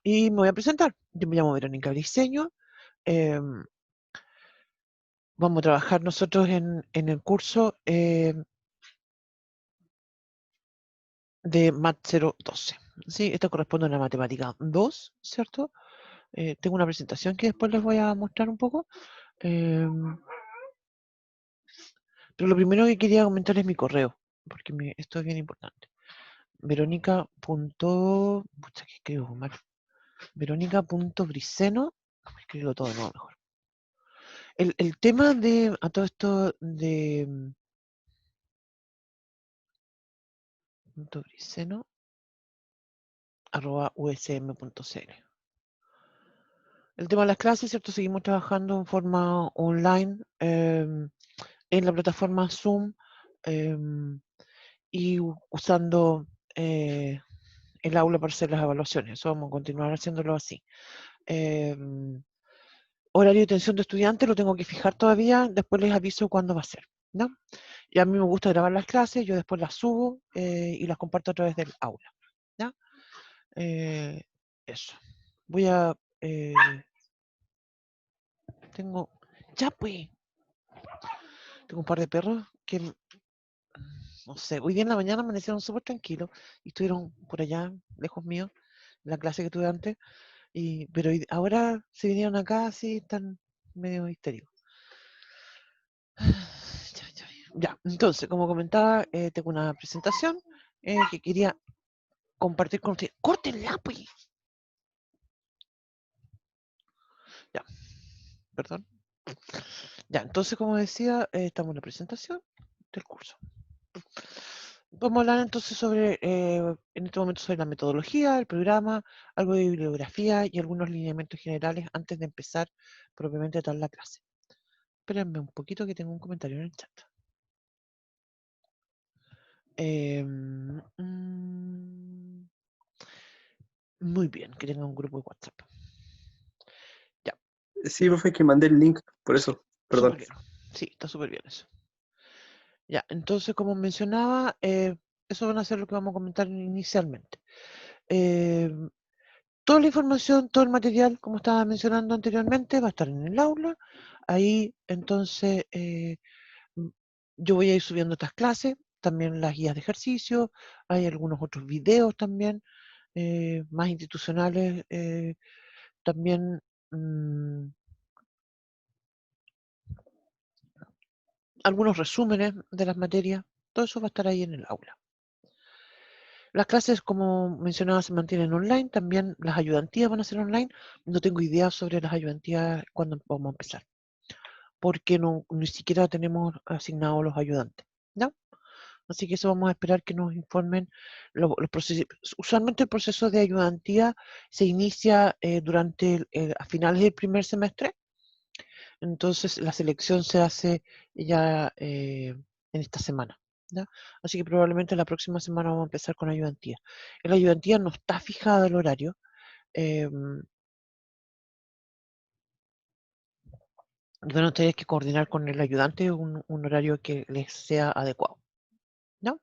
Y me voy a presentar. Yo me llamo Verónica Briceño. em, Vamos a trabajar nosotros en el curso de MAT 012. ¿Sí? Esto corresponde a la matemática 2, ¿cierto? Tengo una presentación que después les voy a mostrar un poco. em, pero lo primero que quería comentar es mi correo, porque esto es bien importante. Verónica. Pucha, que escribo mal. Verónica.briceno. Escribo todo de nuevo mejor. El tema de, a todo esto de briceno @usm.cl. El tema de las clases, ¿cierto? Seguimos trabajando en forma online en la plataforma Zoom y usando el aula para hacer las evaluaciones. Eso vamos a continuar haciéndolo así. Horario de atención de estudiantes lo tengo que fijar todavía, después les aviso cuándo va a ser, ¿no? Y a mí me gusta grabar las clases, yo después las subo y las comparto a través del aula, ¿ya? Eh, Eso. Voy a... tengo... Ya pues. Tengo un par de perros que, no sé, hoy día en la mañana amanecieron súper tranquilos y estuvieron por allá, lejos mío, en la clase que tuve antes, pero ahora se vinieron acá así, están medio histéricos. Ya, entonces, como comentaba, tengo una presentación que quería compartir con ustedes. ¡Córtenla, pues! Ya, perdón. Ya, entonces, como decía, estamos en la presentación del curso. Vamos a hablar entonces sobre, en este momento, sobre la metodología, el programa, algo de bibliografía y algunos lineamientos generales antes de empezar propiamente tal la clase. Espérenme un poquito que tengo un comentario en el chat. Muy bien, que tenga un grupo de WhatsApp. Ya, Sí, profe, que mandé el link, por eso, súper perdón. bien. Sí, está súper bien eso. Ya, entonces, como mencionaba, eso van a ser lo que vamos a comentar inicialmente. Toda la información, todo el material, como estaba mencionando anteriormente, va a estar en el aula. Ahí, entonces, yo voy a ir subiendo estas clases, también las guías de ejercicio, hay algunos otros videos también, más institucionales, también mm, algunos resúmenes de las materias, todo eso va a estar ahí en el aula. Las clases, como mencionaba, se mantienen online, también las ayudantías van a ser online. No tengo idea sobre las ayudantías cuándo vamos a empezar, porque ni siquiera tenemos asignados los ayudantes, ¿ya? Así que eso vamos a esperar que nos informen los procesos. Usualmente el proceso de ayudantía se inicia durante a finales del primer semestre, entonces la selección se hace ya en esta semana, ¿ya? Así que probablemente la próxima semana vamos a empezar con ayudantía. En la ayudantía no está fijado el horario, van a tener que coordinar con el ayudante un horario que les sea adecuado, ¿no?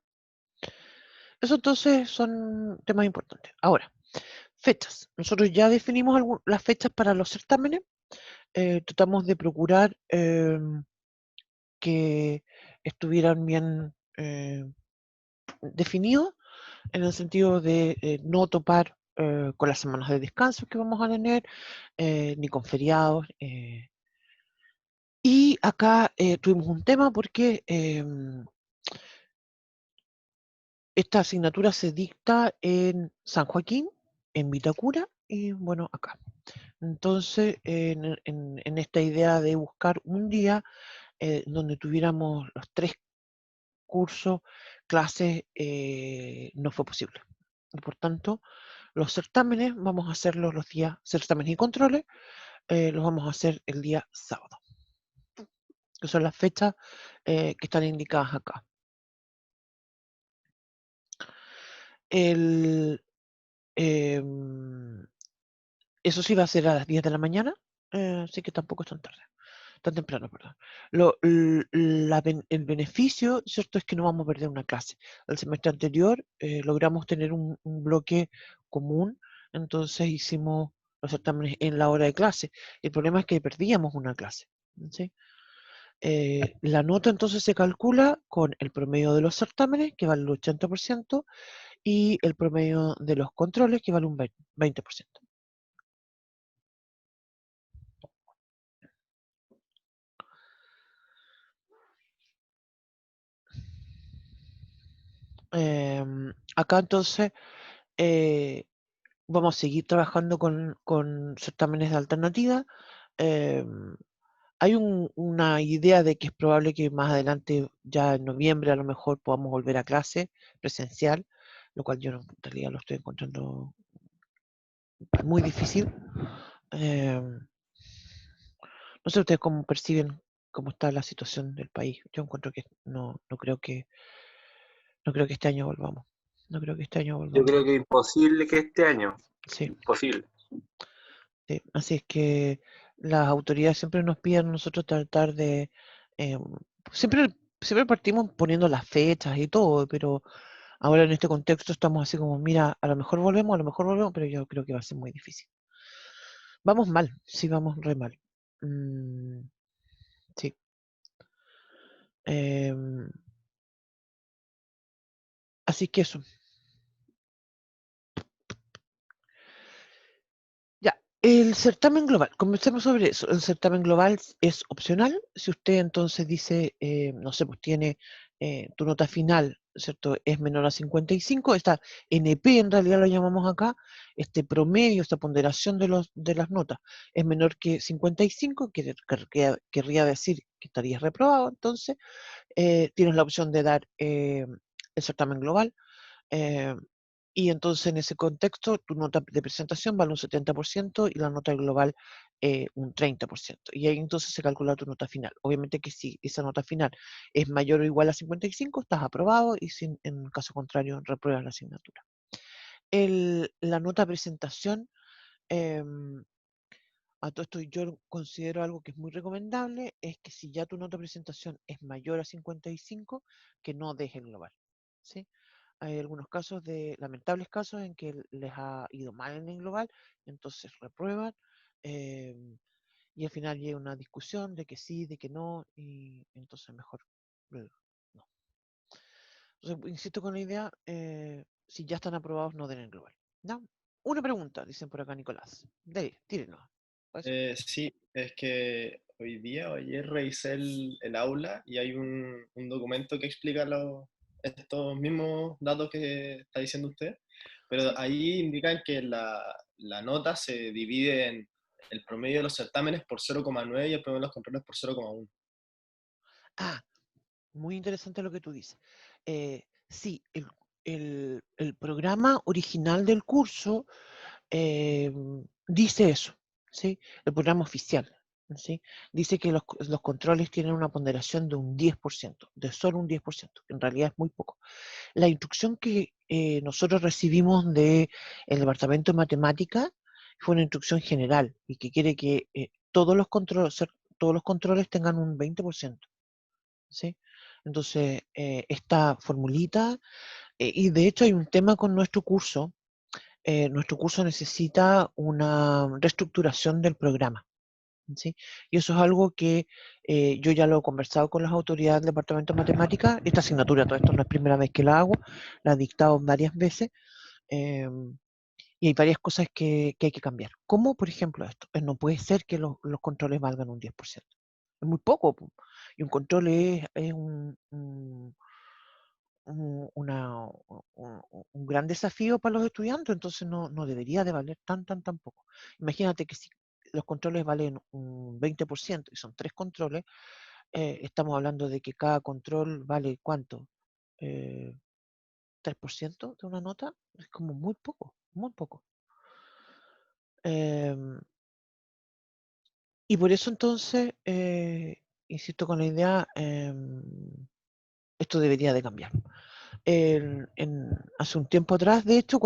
Eso entonces son temas importantes. Ahora, fechas. Nosotros ya definimos las fechas para los certámenes. Tratamos de procurar que estuvieran bien definidos en el sentido de no topar con las semanas de descanso que vamos a tener, ni con feriados. Y acá tuvimos un tema porque esta asignatura se dicta en San Joaquín, en Vitacura y bueno, acá. Entonces, en esta idea de buscar un día donde tuviéramos los 3 cursos, clases, no fue posible. Y por tanto, los certámenes vamos a hacerlos los días, certámenes y controles, los vamos a hacer el día sábado, que son las fechas que están indicadas acá. El, em, Eso sí va a ser a las 10 de la mañana, así que tampoco es tan tarde, tan temprano, perdón. El beneficio, ¿cierto?, es que no vamos a perder una clase. El semestre anterior logramos tener un bloque común entonces hicimos los certámenes en la hora de clase. El problema es que perdíamos una clase, ¿sí? La nota entonces se calcula con el promedio de los certámenes, que vale el 80%, y el promedio de los controles, que vale un 20%. Acá entonces eh, vamos a seguir trabajando con certámenes de alternativa. Em, Hay una idea de que es probable que más adelante, ya en noviembre, a lo mejor podamos volver a clase presencial, lo cual yo en realidad lo estoy encontrando muy difícil. No sé ustedes cómo perciben cómo está la situación del país. Yo encuentro que no creo que este año volvamos. No creo que este año Yo volvamos. creo que es imposible que este año, Sí, imposible. sí. Así es que las autoridades siempre nos piden a nosotros tratar de eh, siempre, siempre partimos poniendo las fechas y todo, pero ahora en este contexto estamos así como, mira, a lo mejor volvemos, pero yo creo que va a ser muy difícil. Vamos mal, sí, vamos re mal. Mm, sí. Em, Así que eso. Ya, el certamen global, comencemos sobre eso. El certamen global es opcional. Si usted entonces dice, no sé, pues tiene tu nota final, ¿cierto? Es menor a 55, esta NP en realidad lo llamamos acá, este promedio, esta ponderación de las notas es menor que 55, querría decir que estarías reprobado, entonces tienes la opción de dar el certamen global. eh, y entonces en ese contexto tu nota de presentación vale un 70% y la nota global un 30%. Y ahí entonces se calcula tu nota final. Obviamente que si esa nota final es mayor o igual a 55, estás aprobado y en caso contrario repruebas la asignatura. La nota de presentación, em, a todo esto yo considero algo que es muy recomendable, es que si ya tu nota de presentación es mayor a 55, que no dejes el global. ¿Sí? Hay algunos casos lamentables casos en que les ha ido mal en el global, entonces reprueban, y al final llega una discusión de que sí, de que no, y entonces mejor no. Entonces, insisto con la idea, si ya están aprobados, no den el global. ¿No? Una pregunta, dicen por acá Nicolás. Tírenos. Pues, Sí, es que hoy día o ayer revisé el aula y hay un documento que explica estos mismos datos que está diciendo usted, pero sí. ahí indican que la nota se divide en el promedio de los certámenes por 0,9 y el promedio de los controles por 0,1. Ah, muy interesante lo que tú dices. Sí, el programa original del curso eh, dice eso, ¿sí? El programa oficial, ¿sí? Dice que los controles tienen una ponderación de un 10%, de solo un 10%, que en realidad es muy poco. La instrucción que nosotros recibimos del Departamento de Matemática fue una instrucción general y que quiere que todos los controles tengan un 20%, ¿sí? Entonces, esta formulita, y de hecho hay un tema con nuestro curso necesita una reestructuración del programa, ¿sí? Y eso es algo que yo ya lo he conversado con las autoridades del Departamento de Matemáticas. Esta asignatura, todo esto no es primera vez que la hago, la he dictado varias veces, eh, y hay varias cosas que hay que cambiar. Como, por ejemplo, esto. No puede ser que los controles valgan un 10%. Es muy poco. Y un control es un gran desafío para los estudiantes, entonces no debería de valer tan poco. Imagínate que si los controles valen un 20% y son 3 controles, estamos hablando de que cada control vale ¿cuánto? Eh, ¿3% de una nota? Es como muy poco, muy poco. Em, y por eso entonces, insisto con la idea, esto debería de cambiar. Hace un tiempo atrás, de hecho,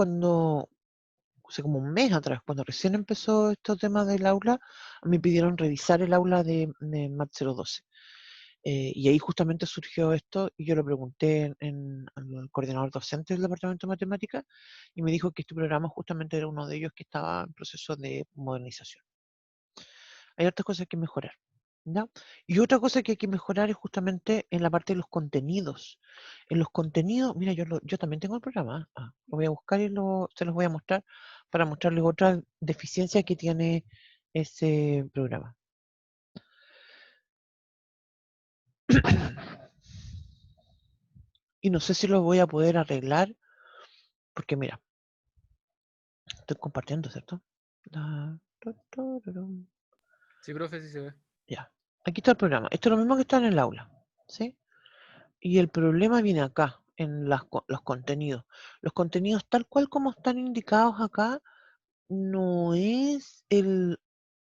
hace como un mes atrás, cuando recién empezó estos temas del aula, me pidieron revisar el aula de MAT 012. Y ahí justamente surgió esto y yo lo pregunté al coordinador docente del departamento de matemáticas y me dijo que este programa justamente era uno de ellos que estaba en proceso de modernización. Hay otras cosas que mejorar, ¿ya? Y otra cosa que hay que mejorar es justamente en la parte de los contenidos. En los contenidos, mira, yo también tengo el programa, lo voy a buscar y se los voy a mostrar para mostrarles otra deficiencia que tiene ese programa. Y no sé si lo voy a poder arreglar, porque mira, estoy compartiendo, ¿cierto? Sí, profe, sí se ve. Ya, aquí está el programa. Esto es lo mismo que está en el aula, ¿sí? Y el problema viene acá, en los contenidos. Los contenidos tal cual como están indicados acá, no es el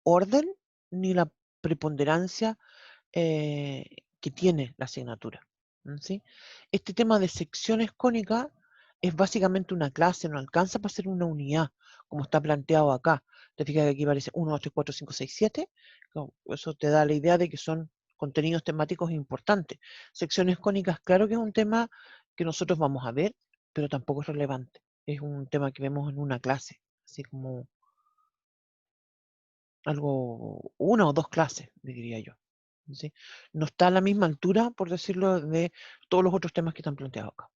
orden ni la preponderancia que tiene la asignatura. ¿Sí? Este tema de secciones cónicas es básicamente una clase, no alcanza para ser una unidad, como está planteado acá. Te fijas que aquí aparece 1, 2, 3, 4, 5, 6, 7. Eso te da la idea de que son contenidos temáticos importantes. Secciones cónicas, claro que es un tema que nosotros vamos a ver, pero tampoco es relevante. Es un tema que vemos en una clase, así como algo, una o dos clases, diría yo. ¿Sí? No está a la misma altura, por decirlo, de todos los otros temas que están planteados acá.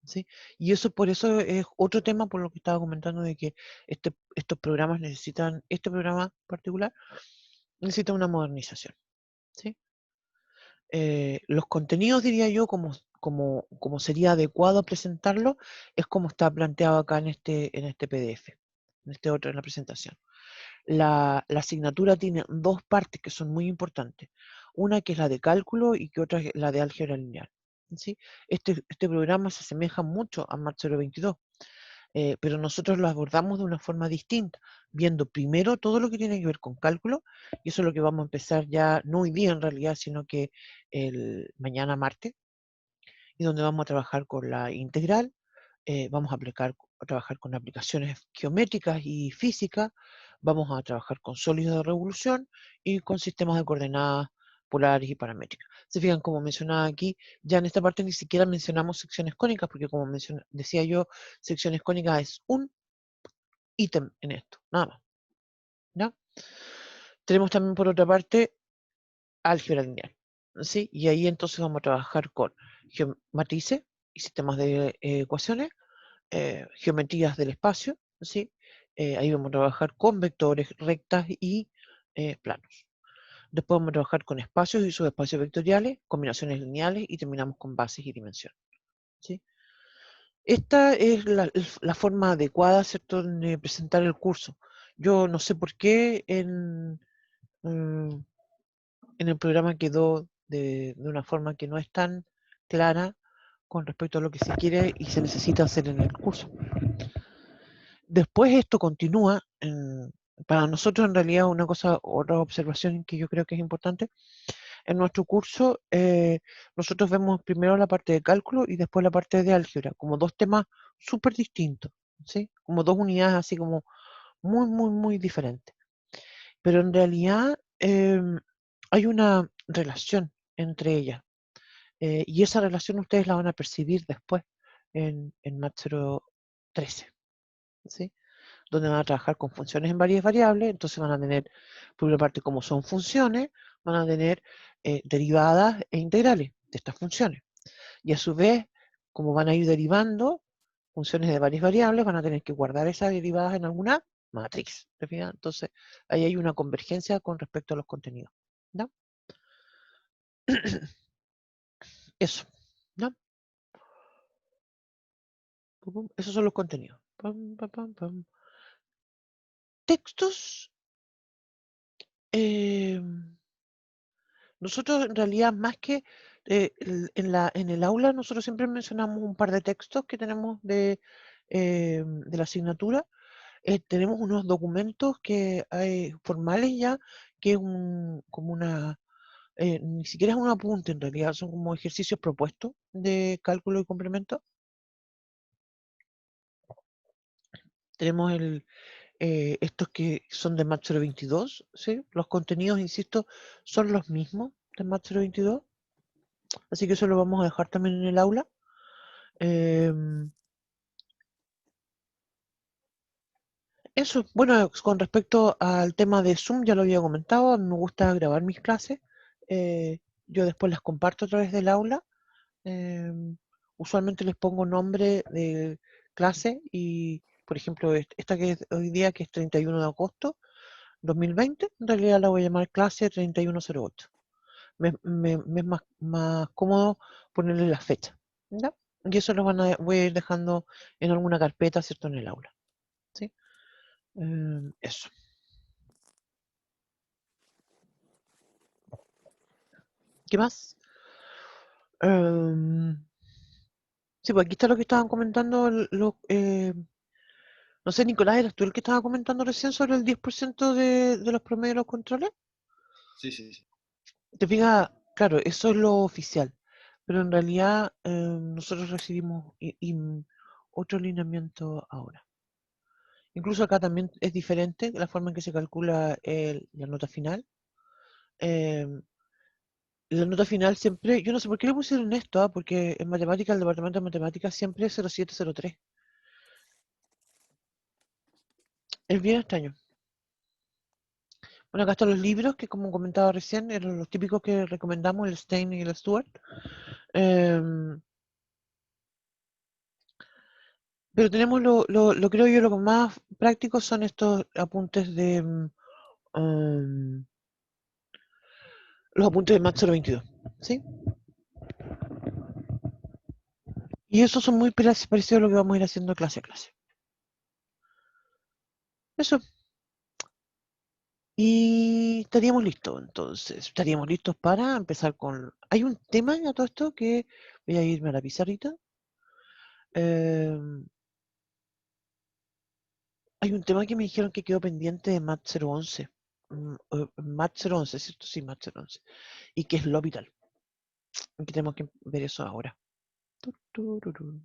¿Sí? Y eso por eso es otro tema por lo que estaba comentando de que estos programas necesitan, este programa particular, necesita una modernización. ¿Sí? Los contenidos, diría yo, como sería adecuado presentarlo, es como está planteado acá en este PDF, en este otro, en la presentación. La asignatura tiene dos partes que son muy importantes. Una que es la de cálculo y que otra es la de álgebra lineal. ¿Sí? Este programa se asemeja mucho a Math 022, pero nosotros lo abordamos de una forma distinta, viendo primero todo lo que tiene que ver con cálculo, y eso es lo que vamos a empezar ya, no hoy día en realidad, sino que el mañana martes, y donde vamos a trabajar con la integral, vamos a trabajar con aplicaciones geométricas y físicas, vamos a trabajar con sólidos de revolución y con sistemas de coordenadas polares y paramétricas. Se fijan, como mencionaba aquí, ya en esta parte ni siquiera mencionamos secciones cónicas, porque como decía yo, secciones cónicas es un ítem en esto, nada más. ¿Ya? Tenemos también por otra parte álgebra lineal, ¿sí? Y ahí entonces vamos a trabajar con matrices y sistemas de ecuaciones, geometrías del espacio, ¿sí? Ahí vamos a trabajar con vectores, rectas y planos. Después vamos a trabajar con espacios y subespacios vectoriales, combinaciones lineales y terminamos con bases y dimensiones. ¿Sí? Esta es la forma adecuada, ¿cierto?, de presentar el curso. Yo no sé por qué mm, en el programa quedó de una forma que no es tan clara con respecto a lo que se quiere y se necesita hacer en el curso. Después esto continúa, para nosotros en realidad otra observación que yo creo que es importante, en nuestro curso nosotros vemos primero la parte de cálculo y después la parte de álgebra, como dos temas súper distintos, ¿sí? Como dos unidades así como muy, muy, muy diferentes. Pero en realidad hay una relación entre ellas, y esa relación ustedes la van a percibir después en Math 013, ¿sí? Donde van a trabajar con funciones en varias variables, entonces van a tener, por una parte, como son funciones, van a tener derivadas e integrales de estas funciones. Y a su vez, como van a ir derivando funciones de varias variables, van a tener que guardar esas derivadas en alguna matriz. ¿Te fijas? Entonces, ahí hay una convergencia con respecto a los contenidos. ¿No? Eso. ¿No? Esos son los contenidos. Pam, pam, pam, pam. Textos. Eh, Nosotros en realidad más que en el aula nosotros siempre mencionamos un par de textos que tenemos de la asignatura. Tenemos unos documentos que hay formales ya, que es como una, ni siquiera es un apunte en realidad, son como ejercicios propuestos de cálculo y complemento. Tenemos estos que son de Math 022, ¿sí? Los contenidos, insisto, son los mismos de Math 022. Así que eso lo vamos a dejar también en el aula. Eso, bueno, con respecto al tema de Zoom, ya lo había comentado, me gusta grabar mis clases. Yo después las comparto a través del aula. Usualmente les pongo nombre de clase y, por ejemplo, esta que es hoy día, que es 31 de agosto 2020, en realidad la voy a llamar clase 3108. Me es más cómodo ponerle la fecha, ¿ya? Y eso voy a ir dejando en alguna carpeta, ¿cierto? En el aula, ¿sí? Eso. ¿Qué más? Sí, pues aquí está lo que estaban comentando. No sé, Nicolás, ¿eras tú el que estaba comentando recién sobre el 10% de los promedios de los controles? Sí, sí, sí. Te fijas, claro, eso es lo oficial, pero en realidad nosotros recibimos otro lineamiento ahora. Incluso acá también es diferente la forma en que se calcula la nota final. Em, la nota final siempre, yo no sé por qué le pusieron esto, porque en matemática, el departamento de matemáticas siempre es 0703. Es bien extraño. Bueno, acá están los libros que, como comentaba recién, eran los típicos que recomendamos, el Stein y el Stewart. Em, pero tenemos lo creo yo, lo más práctico son estos apuntes em, los apuntes de Math 022, ¿sí? Y esos son muy parecidos a lo que vamos a ir haciendo clase a clase. Eso. Y estaríamos listos, entonces. Estaríamos listos para empezar con... Hay un tema a todo esto que voy a irme a la pizarrita. Em, Hay un tema que me dijeron que quedó pendiente de Mat 011. Mat 011, ¿cierto? Sí, Mat 011. Y que es el L'Hopital. Que tenemos que ver eso ahora. Tururú.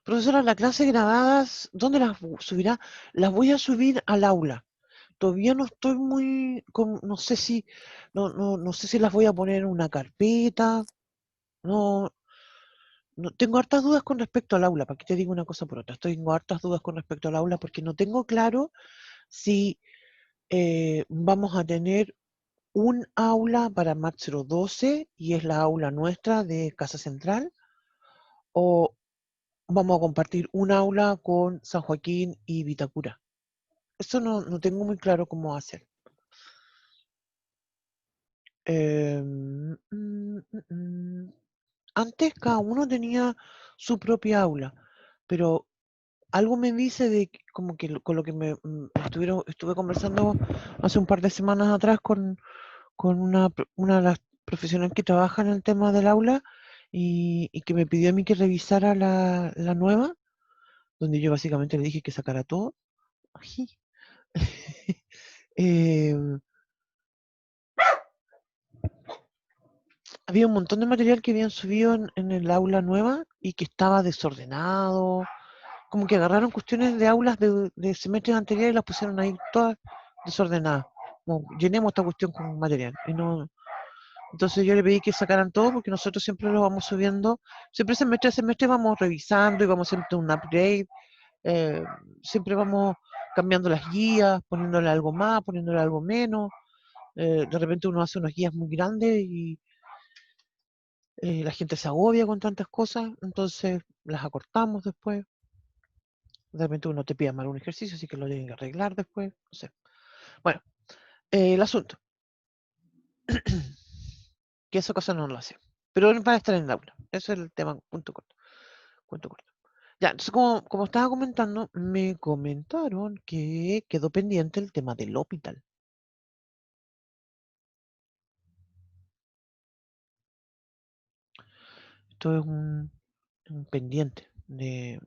Profesora, las clases grabadas, ¿dónde las subirá? Las voy a subir al aula. Todavía no estoy muy, no sé si, no sé si las voy a poner en una carpeta. No, no, tengo hartas dudas con respecto al aula. ¿Para qué te digo una cosa por otra? Tengo hartas dudas con respecto al aula porque no tengo claro si vamos a tener un aula para Mat 012 y es la aula nuestra de Casa Central, o vamos a compartir un aula con San Joaquín y Vitacura. Eso no tengo muy claro cómo hacer. Antes cada uno tenía su propia aula, pero algo me dice de como que con lo que estuve conversando hace un par de semanas atrás con una de las profesionales que trabaja en el tema del aula y que me pidió a mí que revisara la nueva, donde yo básicamente le dije que sacara todo. Ají. Em, Había un montón de material que habían subido en el aula nueva y que estaba desordenado, como que agarraron cuestiones de aulas de semestres anteriores y las pusieron ahí todas desordenadas. Como, llenemos esta cuestión con material. Y no, entonces yo le pedí que sacaran todo porque nosotros siempre lo vamos subiendo, siempre semestre a semestre vamos revisando y vamos haciendo un upgrade, eh, siempre vamos cambiando las guías, poniéndole algo más, poniéndole algo menos. De repente uno hace unas guías muy grandes y la gente se agobia con tantas cosas, entonces las acortamos después. De repente uno te pide mal un ejercicio, así que lo tienen que arreglar después, no sé. Bueno, el asunto, que esa cosa no lo hace, pero va a estar en el aula, ese es el tema, punto corto, cuento corto. Ya, entonces como estaba comentando, me comentaron que quedó pendiente el tema del hospital. Esto es un pendiente de...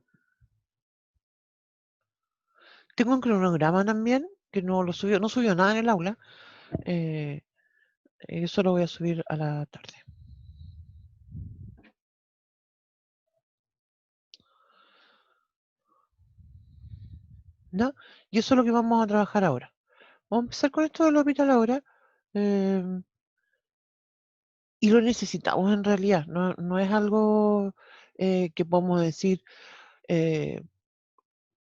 Tengo un cronograma también, que no subió nada en el aula. eh, Eso lo voy a subir a la tarde. ¿No? Y eso es lo que vamos a trabajar ahora. Vamos a empezar con esto del hospital ahora. y lo necesitamos en realidad, no es algo que podemos decir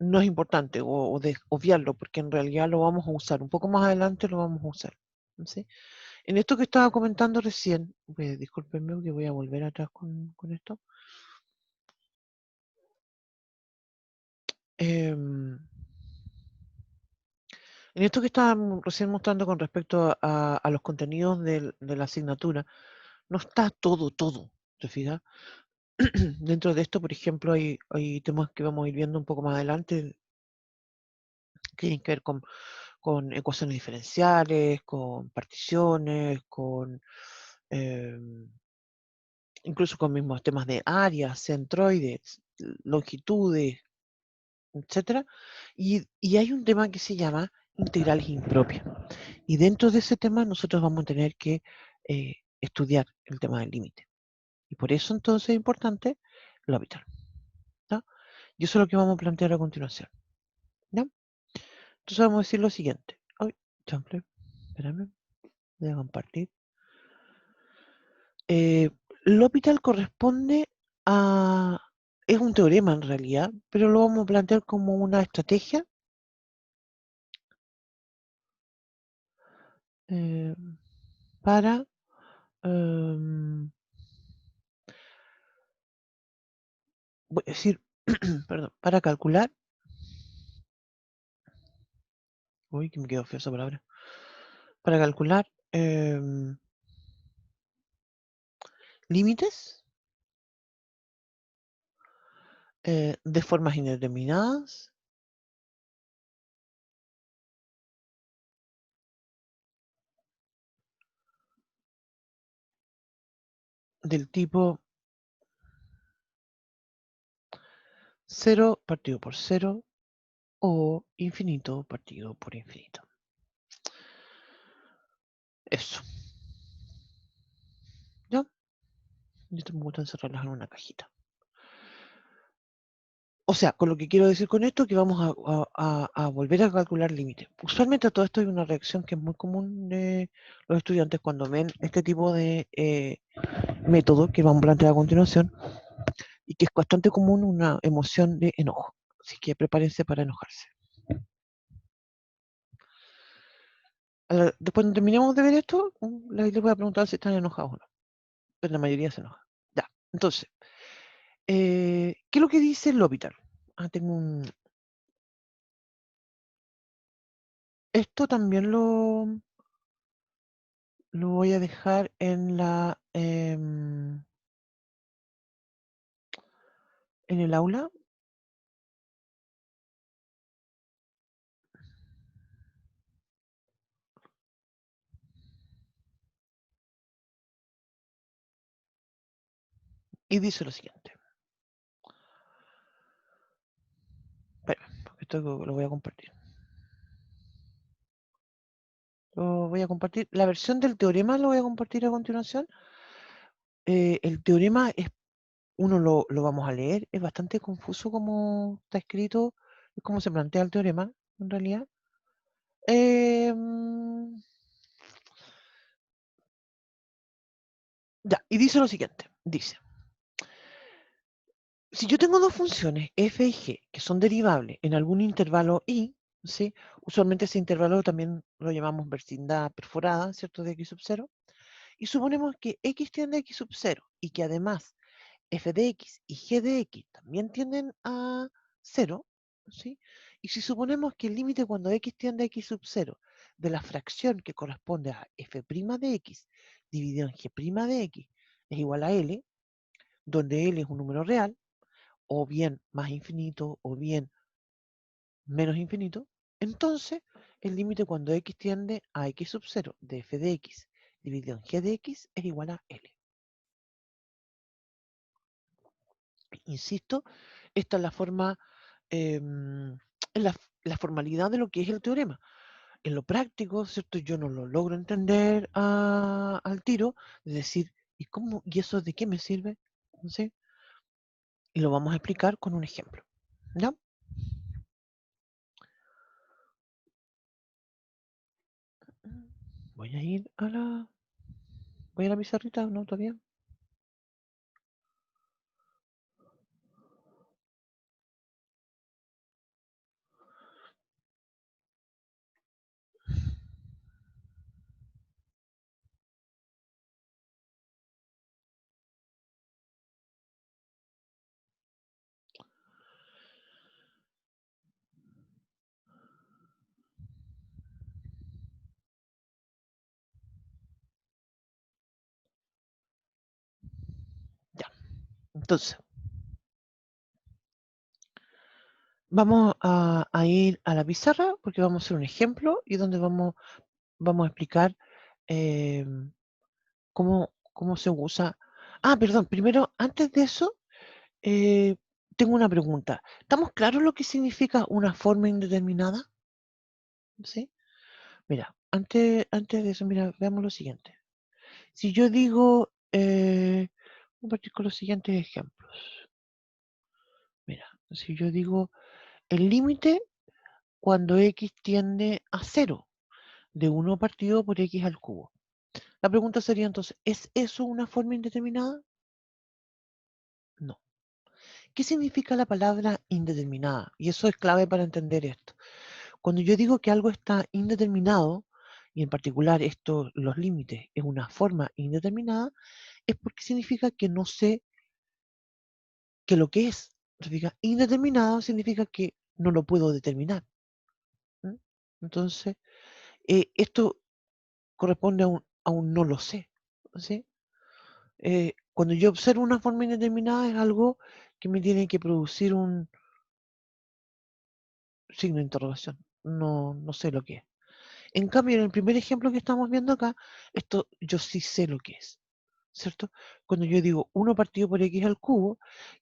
no es importante o obviarlo, porque en realidad lo vamos a usar. Un poco más adelante lo vamos a usar. ¿Sí? En esto que estaba comentando recién, discúlpenme que voy a volver atrás con esto. En esto que estaba recién mostrando con respecto a los contenidos de la asignatura, no está todo, ¿te fijas? Dentro de esto, por ejemplo, hay temas que vamos a ir viendo un poco más adelante que tienen que ver con ecuaciones diferenciales, con particiones, con incluso con mismos temas de áreas, centroides, longitudes, etcétera. Y hay un tema que se llama integrales impropias. Y dentro de ese tema nosotros vamos a tener que estudiar el tema del límite. Y por eso entonces es importante lo habitual. ¿No? Y eso es lo que vamos a plantear a continuación. ¿No? Entonces vamos a decir lo siguiente. Ay, chample, espérame, voy a compartir. L'Hopital corresponde a... Es un teorema en realidad, pero lo vamos a plantear como una estrategia para voy a decir, perdón, para calcular, uy, que me quedó fea esa palabra, para calcular límites de formas indeterminadas del tipo 0 partido por 0 o infinito partido por infinito. Eso. ¿Ya? Yo me gusta encerrarlas en una cajita. O sea, con lo que quiero decir con esto, que vamos a volver a calcular límites. Usualmente todo esto hay una reacción que es muy común de los estudiantes cuando ven este tipo de método que vamos a plantear a continuación y que es bastante común una emoción de enojo. Así que prepárense para enojarse. Después cuando terminemos de ver esto, les voy a preguntar si están enojados o no. Pero la mayoría se enoja. Ya, entonces, ¿qué es lo que dice L'Hopital? Tengo un... Esto también lo voy a dejar en la en el aula. Y dice lo siguiente. Espera, porque esto lo voy a compartir. Lo voy a compartir. La versión del teorema lo voy a compartir a continuación. El teorema es, uno lo vamos a leer, es bastante confuso como está escrito, es como se plantea el teorema, en realidad. Ya, y dice lo siguiente, dice, si yo tengo dos funciones f y g que son derivables en algún intervalo i, ¿sí? Usualmente ese intervalo también lo llamamos vecindad perforada, ¿cierto? De x sub 0, y suponemos que x tiende a x sub 0 y que además f de x y g de x también tienden a 0, ¿sí? Y si suponemos que el límite cuando x tiende a x sub 0 de la fracción que corresponde a f' de x dividido en g' de x es igual a L, donde L es un número real, o bien más infinito, o bien menos infinito, entonces el límite cuando x tiende a x sub 0 de f de x dividido en g de x es igual a L. Insisto, esta es la forma, la formalidad de lo que es el teorema. En lo práctico, ¿cierto? Yo no lo logro entender al tiro, es decir, ¿y cómo? ¿Y eso de qué me sirve? ¿Sí? Y lo vamos a explicar con un ejemplo. ¿Ya? Voy a ir a la... ¿Voy a la pizarrita? ¿No? ¿Todavía? Ya. Entonces, vamos a ir a la pizarra porque vamos a hacer un ejemplo y donde vamos a explicar cómo se usa. Ah, perdón, primero, antes de eso, tengo una pregunta. ¿Estamos claros lo que significa una forma indeterminada? ¿Sí? Mira, antes de eso, mira, veamos lo siguiente. Si yo digo, voy a partir con los siguientes ejemplos. Mira, si yo digo el límite cuando x tiende a 0, de 1 partido por x al cubo. La pregunta sería entonces, ¿es eso una forma indeterminada? No. ¿Qué significa la palabra indeterminada? Y eso es clave para entender esto. Cuando yo digo que algo está indeterminado, y en particular esto, los límites, es una forma indeterminada, es porque significa que no sé qué lo que es. Significa indeterminado significa que no lo puedo determinar. ¿Mm? Entonces, esto corresponde a un no lo sé. ¿Sí? Cuando yo observo una forma indeterminada es algo que me tiene que producir un signo de interrogación. No sé lo que es. En cambio, en el primer ejemplo que estamos viendo acá, esto yo sí sé lo que es, ¿cierto? Cuando yo digo 1 partido por x al cubo,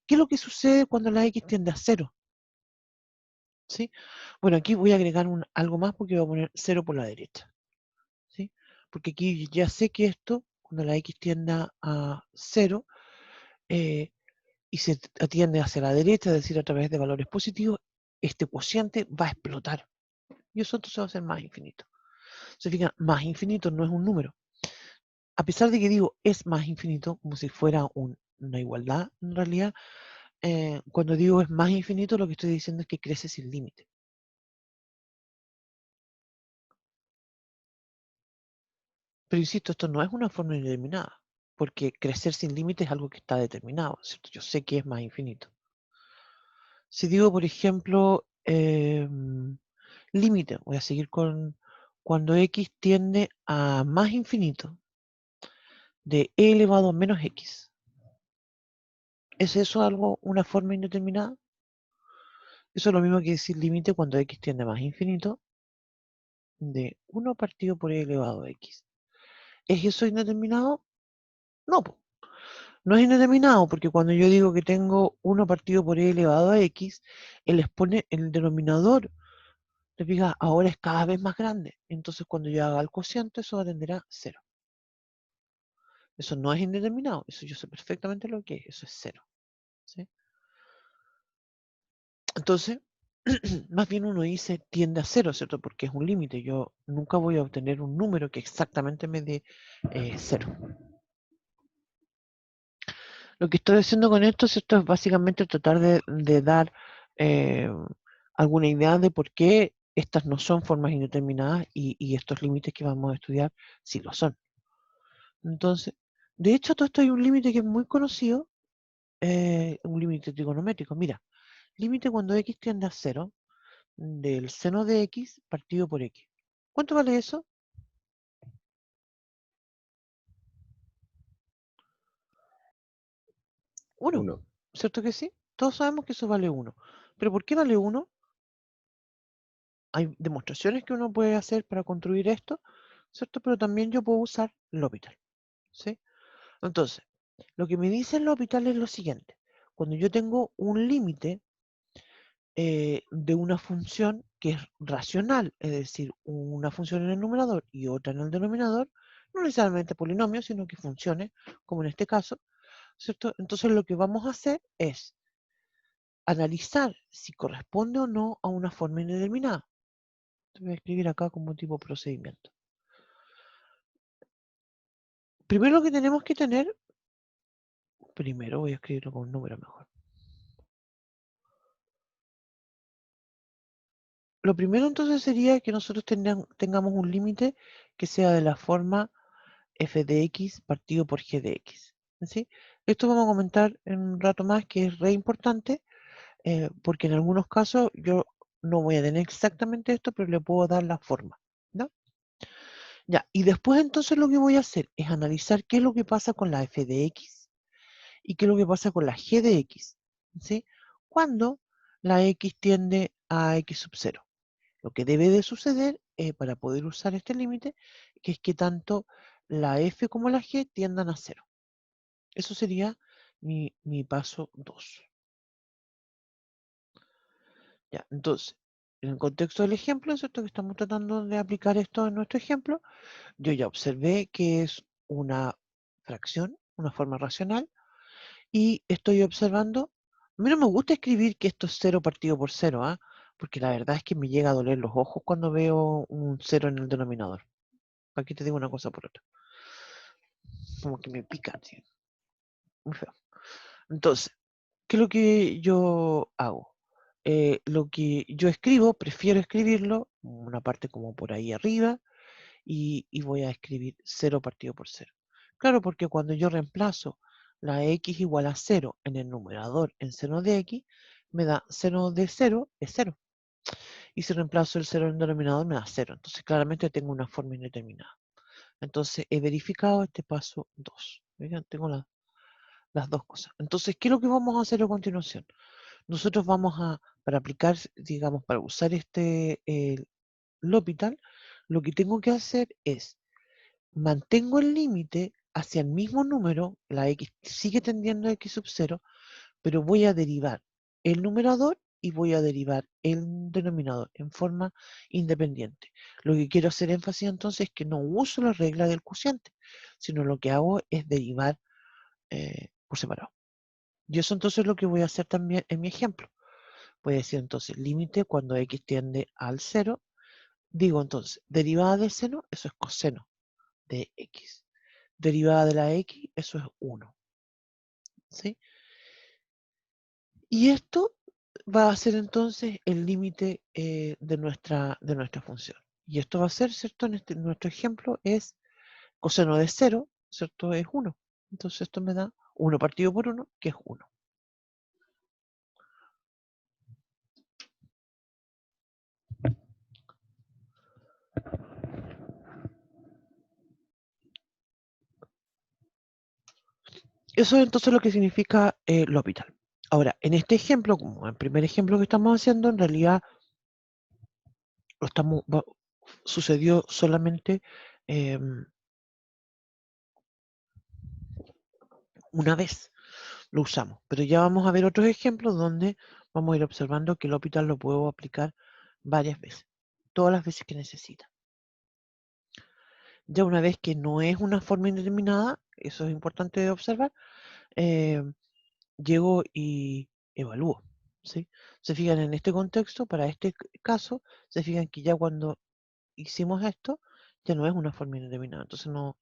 ¿qué es lo que sucede cuando la x tiende a 0? ¿Sí? Bueno, aquí voy a agregar algo más porque voy a poner 0 por la derecha, ¿sí? Porque aquí ya sé que esto, cuando la x tiende a 0, y se atiende hacia la derecha, es decir, a través de valores positivos, este cociente va a explotar. Y eso entonces va a ser más infinito. Se fijan, más infinito no es un número. A pesar de que digo es más infinito, como si fuera una igualdad, en realidad, cuando digo es más infinito, lo que estoy diciendo es que crece sin límite. Pero insisto, esto no es una forma indeterminada, porque crecer sin límite es algo que está determinado, ¿cierto? Yo sé que es más infinito. Si digo, por ejemplo, límite, voy a seguir con cuando x tiende a más infinito de e elevado a menos x. ¿Es eso algo, una forma indeterminada? Eso es lo mismo que decir límite cuando x tiende a más infinito de 1 partido por e elevado a x. ¿Es eso indeterminado? No, po. No es indeterminado porque cuando yo digo que tengo 1 partido por e elevado a x, el denominador, te fijas, ahora es cada vez más grande. Entonces cuando yo haga el cociente, eso va a tender a 0. Eso no es indeterminado, eso yo sé perfectamente lo que es, eso es 0. ¿Sí? Entonces, más bien uno dice tiende a 0, ¿cierto? Porque es un límite. Yo nunca voy a obtener un número que exactamente me dé 0. Lo que estoy haciendo con esto, ¿cierto? Es básicamente tratar de dar eh, alguna idea de por qué estas no son formas indeterminadas y estos límites que vamos a estudiar sí lo son. Entonces, de hecho, todo esto hay un límite que es muy conocido, un límite trigonométrico. Mira, límite cuando x tiende a 0 del seno de x partido por x. ¿Cuánto vale eso? 1. 1. ¿Cierto que sí? Todos sabemos que eso vale 1. ¿Pero por qué vale 1? Hay demostraciones que uno puede hacer para construir esto, ¿cierto? Pero también yo puedo usar L'Hopital, ¿sí? Entonces, lo que me dice L'Hopital es lo siguiente. Cuando yo tengo un límite de una función que es racional, es decir, una función en el numerador y otra en el denominador, no necesariamente polinomio, sino que funcione, como en este caso, ¿cierto? Entonces lo que vamos a hacer es analizar si corresponde o no a una forma indeterminada. Te voy a escribir acá como tipo procedimiento. primero lo que tenemos que tener, primero voy a escribirlo con un número mejor. Lo primero entonces sería que nosotros tengamos un límite que sea de la forma f de x partido por g de x. ¿Sí? Esto vamos a comentar en un rato más, que es re importante, porque en algunos casos yo no voy a tener exactamente esto, pero le puedo dar la forma. ¿No? Ya, y después entonces lo que voy a hacer es analizar qué es lo que pasa con la f de x y qué es lo que pasa con la g de x. ¿Sí? Cuando la x tiende a x sub 0. Lo que debe de suceder para poder usar este límite, que es que tanto la f como la g tiendan a 0. Eso sería mi paso 2. Ya, entonces, en el contexto del ejemplo, ¿cierto? Que estamos tratando de aplicar esto en nuestro ejemplo, yo ya observé que es una fracción, una forma racional, y estoy observando, a mí no me gusta escribir que esto es 0 partido por 0, ¿ah? Porque la verdad es que me llega a doler los ojos cuando veo un 0 en el denominador. ¿Para qué te digo una cosa por otra? Como que me pica, ¿sí? Muy feo. Entonces, ¿qué es lo que yo hago? Lo que yo escribo, prefiero escribirlo, una parte como por ahí arriba, y voy a escribir 0 partido por 0. Claro, porque cuando yo reemplazo la x igual a 0 en el numerador en seno de x, me da seno de 0 es 0. Y si reemplazo el 0 en el denominador, me da 0. Entonces, claramente tengo una forma indeterminada. Entonces, he verificado este paso 2. Vean, tengo las dos cosas. Entonces, ¿qué es lo que vamos a hacer a continuación? Nosotros vamos a, para aplicar, digamos, para usar este L'Hopital, lo que tengo que hacer es, mantengo el límite hacia el mismo número, la x sigue tendiendo a x sub 0, pero voy a derivar el numerador y voy a derivar el denominador en forma independiente. Lo que quiero hacer énfasis entonces es que no uso la regla del cociente, sino lo que hago es derivar por separado. Y eso entonces es lo que voy a hacer también en mi ejemplo. Voy a decir entonces límite cuando x tiende al 0. Digo entonces, derivada de seno, eso es coseno de x. Derivada de la x, eso es 1. ¿Sí? Y esto va a ser entonces el límite de nuestra función. Y esto va a ser, ¿cierto? En nuestro ejemplo es coseno de 0, ¿cierto? Es 1. Entonces esto me da 1 partido por 1, que es 1. Eso es entonces lo que significa L'Hopital. Ahora, en este ejemplo, como el primer ejemplo que estamos haciendo, en realidad sucedió solamente una vez, lo usamos. Pero ya vamos a ver otros ejemplos donde vamos a ir observando que L'Hopital lo puedo aplicar varias veces, todas las veces que necesita. Ya una vez que no es una forma indeterminada, eso es importante de observar, llego y evalúo. ¿Sí? Se fijan en este contexto, para este caso, se fijan que ya cuando hicimos esto, ya no es una forma indeterminada. Entonces no...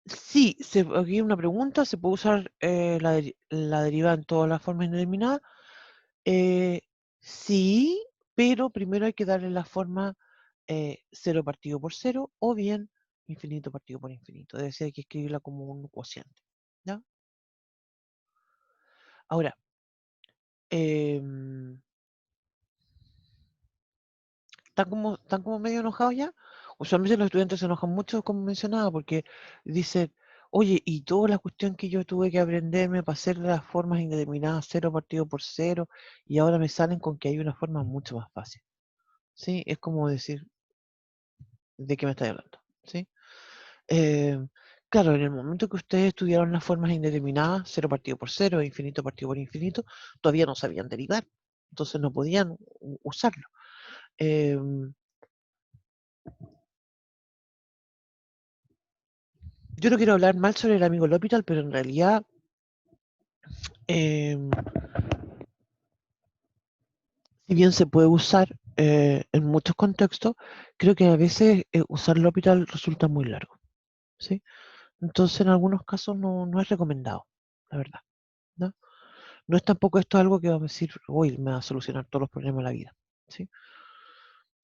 sí, aquí hay una pregunta, ¿se puede usar la derivada en todas las formas indeterminadas? Sí, pero primero hay que darle la forma 0 partido por 0 o bien infinito partido por infinito. Es decir, hay que escribirla como un cociente. ¿Ya? Ahora, ¿están como medio enojados ya? Usualmente los estudiantes se enojan mucho, como mencionaba, porque dicen, oye, y toda la cuestión que yo tuve que aprenderme para hacer las formas indeterminadas 0 partido por 0, y ahora me salen con que hay una forma mucho más fácil. ¿Sí? Es como decir, ¿de qué me estáis hablando? ¿Sí? Eh, claro, en el momento que ustedes estudiaron las formas indeterminadas, 0 partido por 0, infinito partido por infinito, todavía no sabían derivar, entonces no podían usarlo. Yo no quiero hablar mal sobre el amigo L'Hopital, pero en realidad si bien se puede usar en muchos contextos, creo que a veces usar L'Hopital resulta muy largo, ¿sí? Entonces, en algunos casos no es recomendado, la verdad, ¿no? No es tampoco esto algo que vamos a decir, uy, me va a solucionar todos los problemas de la vida, ¿sí?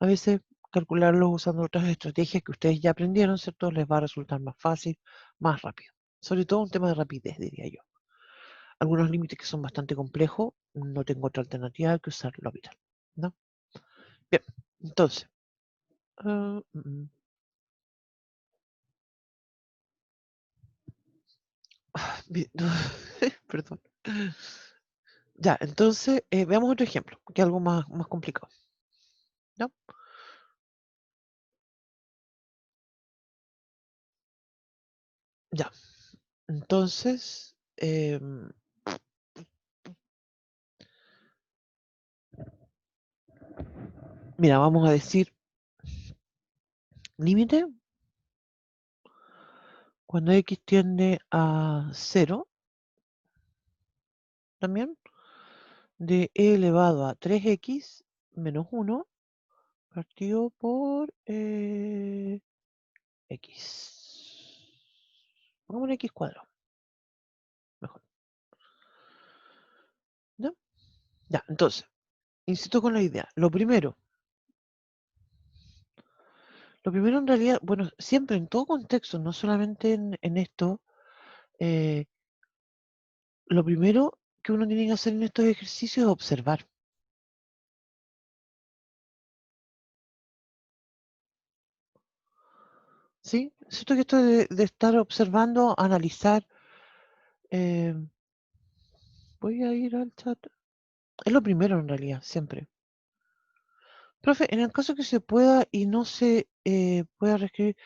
A veces calcularlo usando otras estrategias que ustedes ya aprendieron, ¿cierto? Les va a resultar más fácil, más rápido. Sobre todo un tema de rapidez, diría yo. Algunos límites que son bastante complejos, no tengo otra alternativa que usar L'Hopital, ¿no? Bien, entonces. ah, mm, mm. Bien, perdón. Ya, entonces veamos otro ejemplo, que es algo más complicado, ¿no? Ya, entonces, mira, vamos a decir límite cuando x tiende a 0, también, de e elevado a 3x menos 1 partido por x. Vamos a x cuadrado, mejor. ¿Ya? Ya, entonces, insisto con la idea. Lo primero en realidad, bueno, siempre en todo contexto, no solamente en esto, eh, lo primero que uno tiene que hacer en estos ejercicios es observar. ¿Sí? Siento que esto de estar observando, analizar, eh, voy a ir al chat. Es lo primero en realidad, siempre. Profe, en el caso que se pueda y no se pueda reescribir.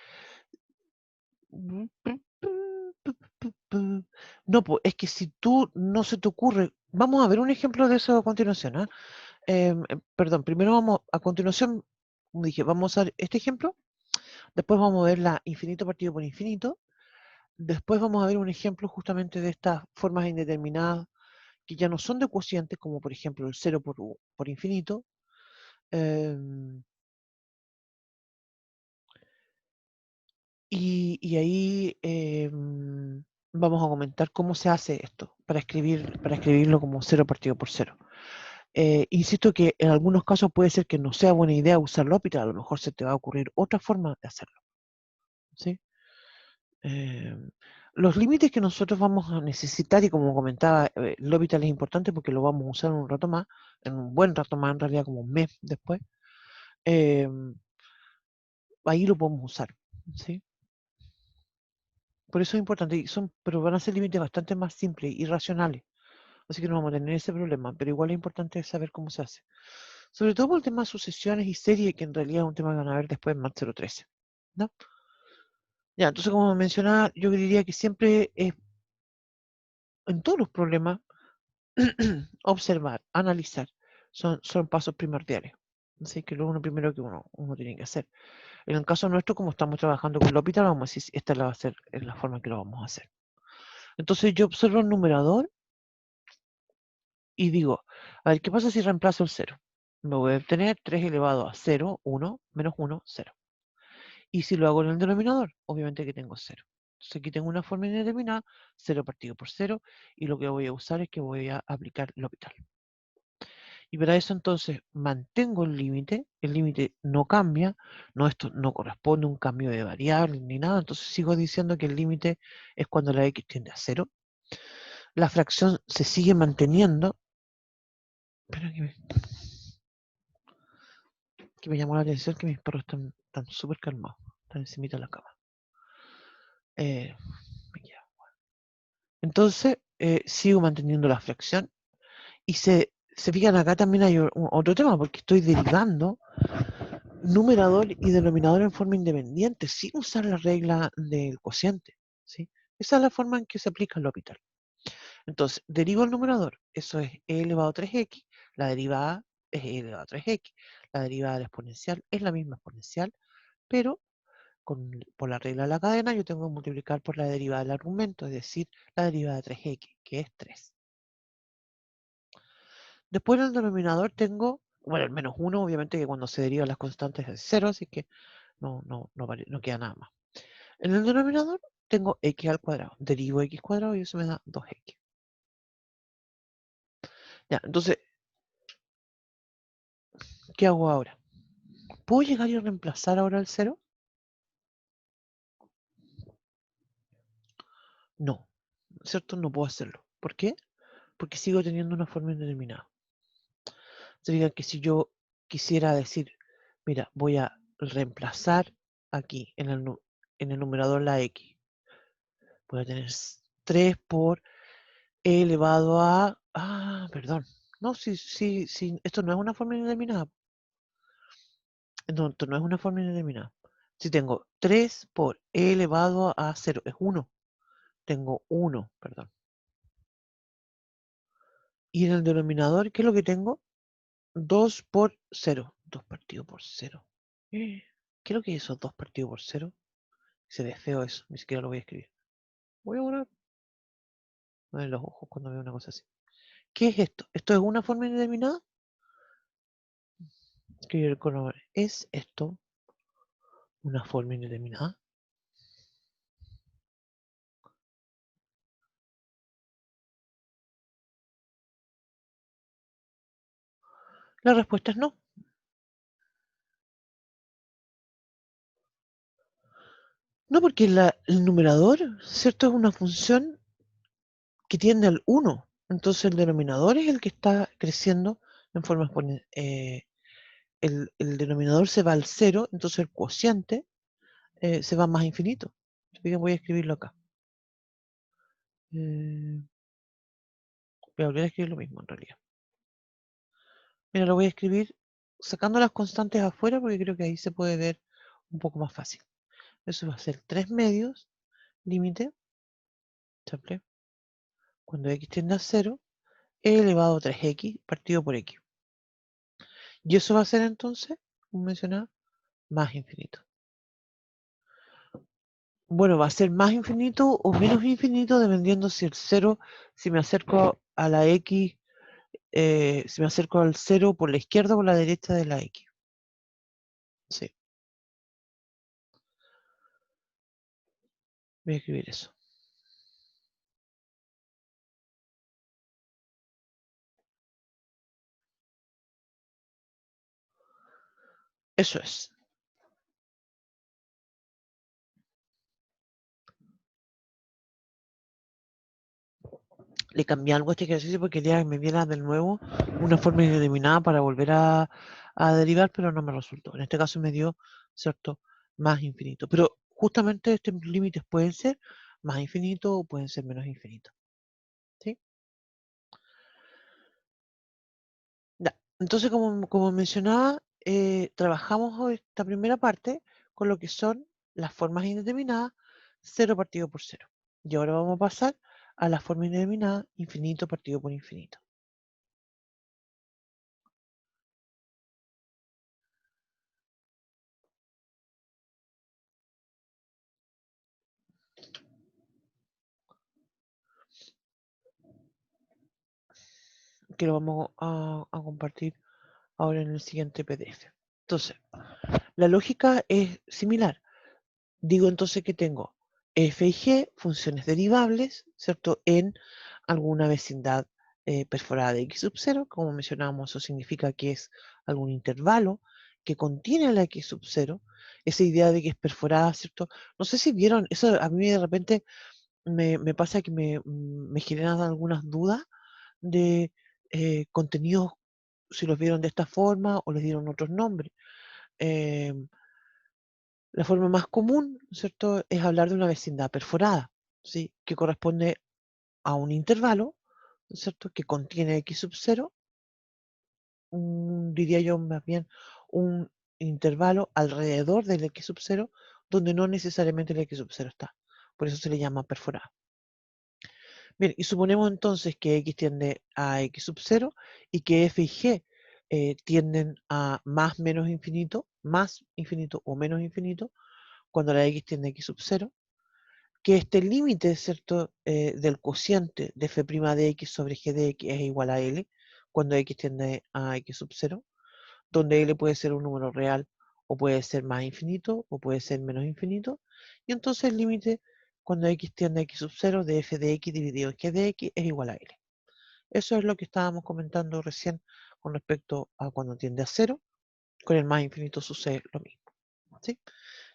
No, pues es que si tú no se te ocurre, vamos a ver un ejemplo de eso a continuación, ¿ah? Perdón, primero vamos, a continuación, como dije, vamos a ver este ejemplo, después vamos a ver la infinito partido por infinito, después vamos a ver un ejemplo justamente de estas formas indeterminadas que ya no son de cocientes, como por ejemplo el 0 por infinito. Y ahí vamos a comentar cómo se hace esto para escribirlo como 0 partido por 0. Insisto que en algunos casos puede ser que no sea buena idea usar L'Hopital, a lo mejor se te va a ocurrir otra forma de hacerlo, ¿sí? Los límites que nosotros vamos a necesitar, y como comentaba, L'Hopital es importante porque lo vamos a usar un rato más, en un buen rato más, en realidad como un mes después, ahí lo podemos usar, ¿sí? Por eso es importante, pero van a ser límites bastante más simples y racionales, así que no vamos a tener ese problema, pero igual es importante saber cómo se hace. Sobre todo por el tema de sucesiones y series, que en realidad es un tema que van a ver después en Math 013, ¿no? Ya, entonces como mencionaba, yo diría que siempre es, en todos los problemas, observar, analizar, son pasos primordiales. Así que lo primero que uno tiene que hacer. En el caso nuestro, como estamos trabajando con L'Hopital, vamos a decir, esta va a ser la forma que lo vamos a hacer. Entonces yo observo el numerador y digo, a ver, ¿qué pasa si reemplazo el 0? Me voy a obtener 3 elevado a 0, 1, menos 1, 0. Y si lo hago en el denominador, obviamente que tengo 0. Entonces aquí tengo una forma indeterminada, 0 partido por 0, y lo que voy a usar es que voy a aplicar L'Hopital. Y para eso entonces mantengo el límite no cambia, esto no corresponde a un cambio de variable ni nada, entonces sigo diciendo que el límite es cuando la x tiende a 0. La fracción se sigue manteniendo. Espera que me llamó la atención que mis perros están súper calmados, están encima de la cama. Entonces, sigo manteniendo la fracción y se fijan acá también hay otro tema porque estoy derivando numerador y denominador en forma independiente sin usar la regla del cociente, ¿sí? Esa es la forma en que se aplica el L'Hopital. Entonces, derivo el numerador, eso es e elevado a 3x, la derivada es e elevado a 3x, la derivada de la exponencial es la misma exponencial, pero por la regla de la cadena yo tengo que multiplicar por la derivada del argumento, es decir, la derivada de 3x, que es 3. Después en el denominador tengo Bueno, el menos 1, obviamente que cuando se derivan las constantes es 0, así que no queda nada más. En el denominador tengo x al cuadrado. Derivo x cuadrado y eso me da 2x. Ya, entonces, ¿qué hago ahora? ¿Puedo llegar y reemplazar ahora el 0? No, ¿cierto? No puedo hacerlo. ¿Por qué? Porque sigo teniendo una forma indeterminada. Se diga que si yo quisiera decir, mira, voy a reemplazar aquí en el numerador la x. Voy a tener 3 por e elevado a... Ah, perdón. No, sí, esto no es una forma indeterminada. No, esto no es una forma indeterminada. Si tengo 3 por e elevado a 0, es 1. Tengo 1, perdón. Y en el denominador, ¿qué es lo que tengo? 2 por 0. 2 partido por 0. ¿Qué es lo que es eso? 2 partido por 0. Se ve feo eso. Ni siquiera lo voy a escribir. Voy a borrar. Me ven los ojos cuando veo una cosa así. ¿Qué es esto? ¿Esto es una forma indeterminada? Escribir con nombre. ¿Es esto una forma indeterminada? La respuesta es no. No, porque el numerador, ¿cierto? Es una función que tiende al 1. Entonces el denominador es el que está creciendo en forma exponencial. El denominador se va al 0, entonces el cociente se va más infinito. Así que voy a escribirlo acá. Voy a volver a escribir lo mismo en realidad. Mira, lo voy a escribir sacando las constantes afuera porque creo que ahí se puede ver un poco más fácil. Eso va a ser 3 medios, límite, simple, cuando x tiende a 0, e elevado a 3x partido por x. Y eso va a ser entonces, como mencionaba, más infinito. Bueno, va a ser más infinito o menos infinito dependiendo si el 0, si me acerco a la x, si me acerco al 0 por la izquierda o por la derecha de la x. Sí. Voy a escribir eso. Eso es. Le cambié algo a este ejercicio porque quería que me diera de nuevo una forma indeterminada para volver a derivar, pero no me resultó. En este caso me dio, ¿cierto?, más infinito. Pero justamente estos límites pueden ser más infinito o pueden ser menos infinito. ¿Sí? Ya. Entonces, como mencionaba, trabajamos hoy esta primera parte con lo que son las formas indeterminadas, 0 partido por 0. Y ahora vamos a pasar a la forma indeterminada, infinito partido por infinito. Que lo vamos a compartir ahora en el siguiente PDF. Entonces, la lógica es similar. Digo entonces que tengo f y g, funciones derivables, ¿cierto? En alguna vecindad perforada de x sub 0. Como mencionábamos, eso significa que es algún intervalo que contiene la x sub 0. Esa idea de que es perforada, ¿cierto? No sé si vieron, eso a mí de repente me pasa que me generan algunas dudas de contenidos, si los vieron de esta forma o les dieron otros nombres. La forma más común, ¿cierto?, es hablar de una vecindad perforada, ¿sí?, que corresponde a un intervalo, ¿cierto?, que contiene x sub 0, diría yo más bien un intervalo alrededor del x sub 0, donde no necesariamente el x sub 0 está. Por eso se le llama perforada. Bien, y suponemos entonces que x tiende a x sub 0 y que f y g tienden a más infinito o menos infinito, cuando la x tiende a x sub 0, que este límite, ¿cierto?, del cociente de f' de x sobre g de x es igual a L, cuando x tiende a x sub 0, donde L puede ser un número real, o puede ser más infinito, o puede ser menos infinito, y entonces el límite cuando x tiende a x sub 0 de f de x dividido en g de x es igual a L. Eso es lo que estábamos comentando recién con respecto a cuando tiende a 0, con el más infinito sucede lo mismo. ¿Sí?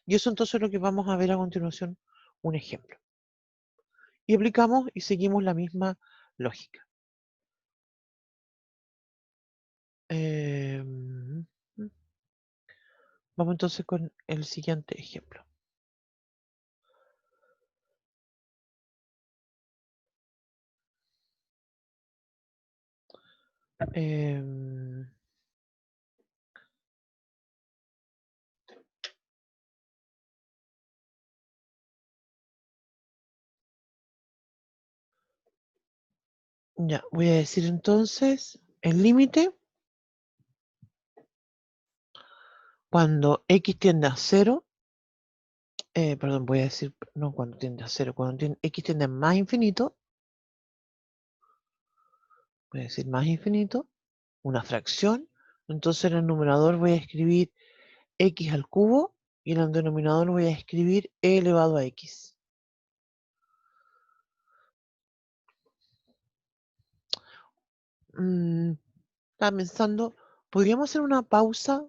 Y eso entonces es lo que vamos a ver a continuación, un ejemplo. Y aplicamos y seguimos la misma lógica. Vamos entonces con el siguiente ejemplo. Ya, voy a decir entonces el límite cuando x tiende a 0, perdón, voy a decir, no cuando tiende a 0, cuando x tiende a más infinito, voy a decir más infinito, una fracción, entonces en el numerador voy a escribir x al cubo y en el denominador voy a escribir e elevado a x. Estaba pensando, ¿podríamos hacer una pausa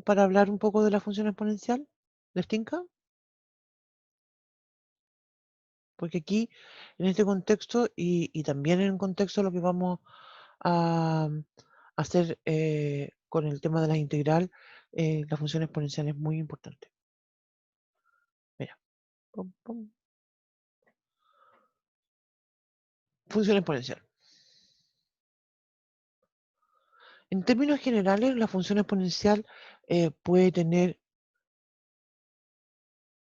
para hablar un poco de la función exponencial? ¿Les tinca? Porque aquí, en este contexto y también en el contexto de lo que vamos a hacer con el tema de la integral, la función exponencial es muy importante. Mira. Pum, pum. Función exponencial. En términos generales, la función exponencial puede tener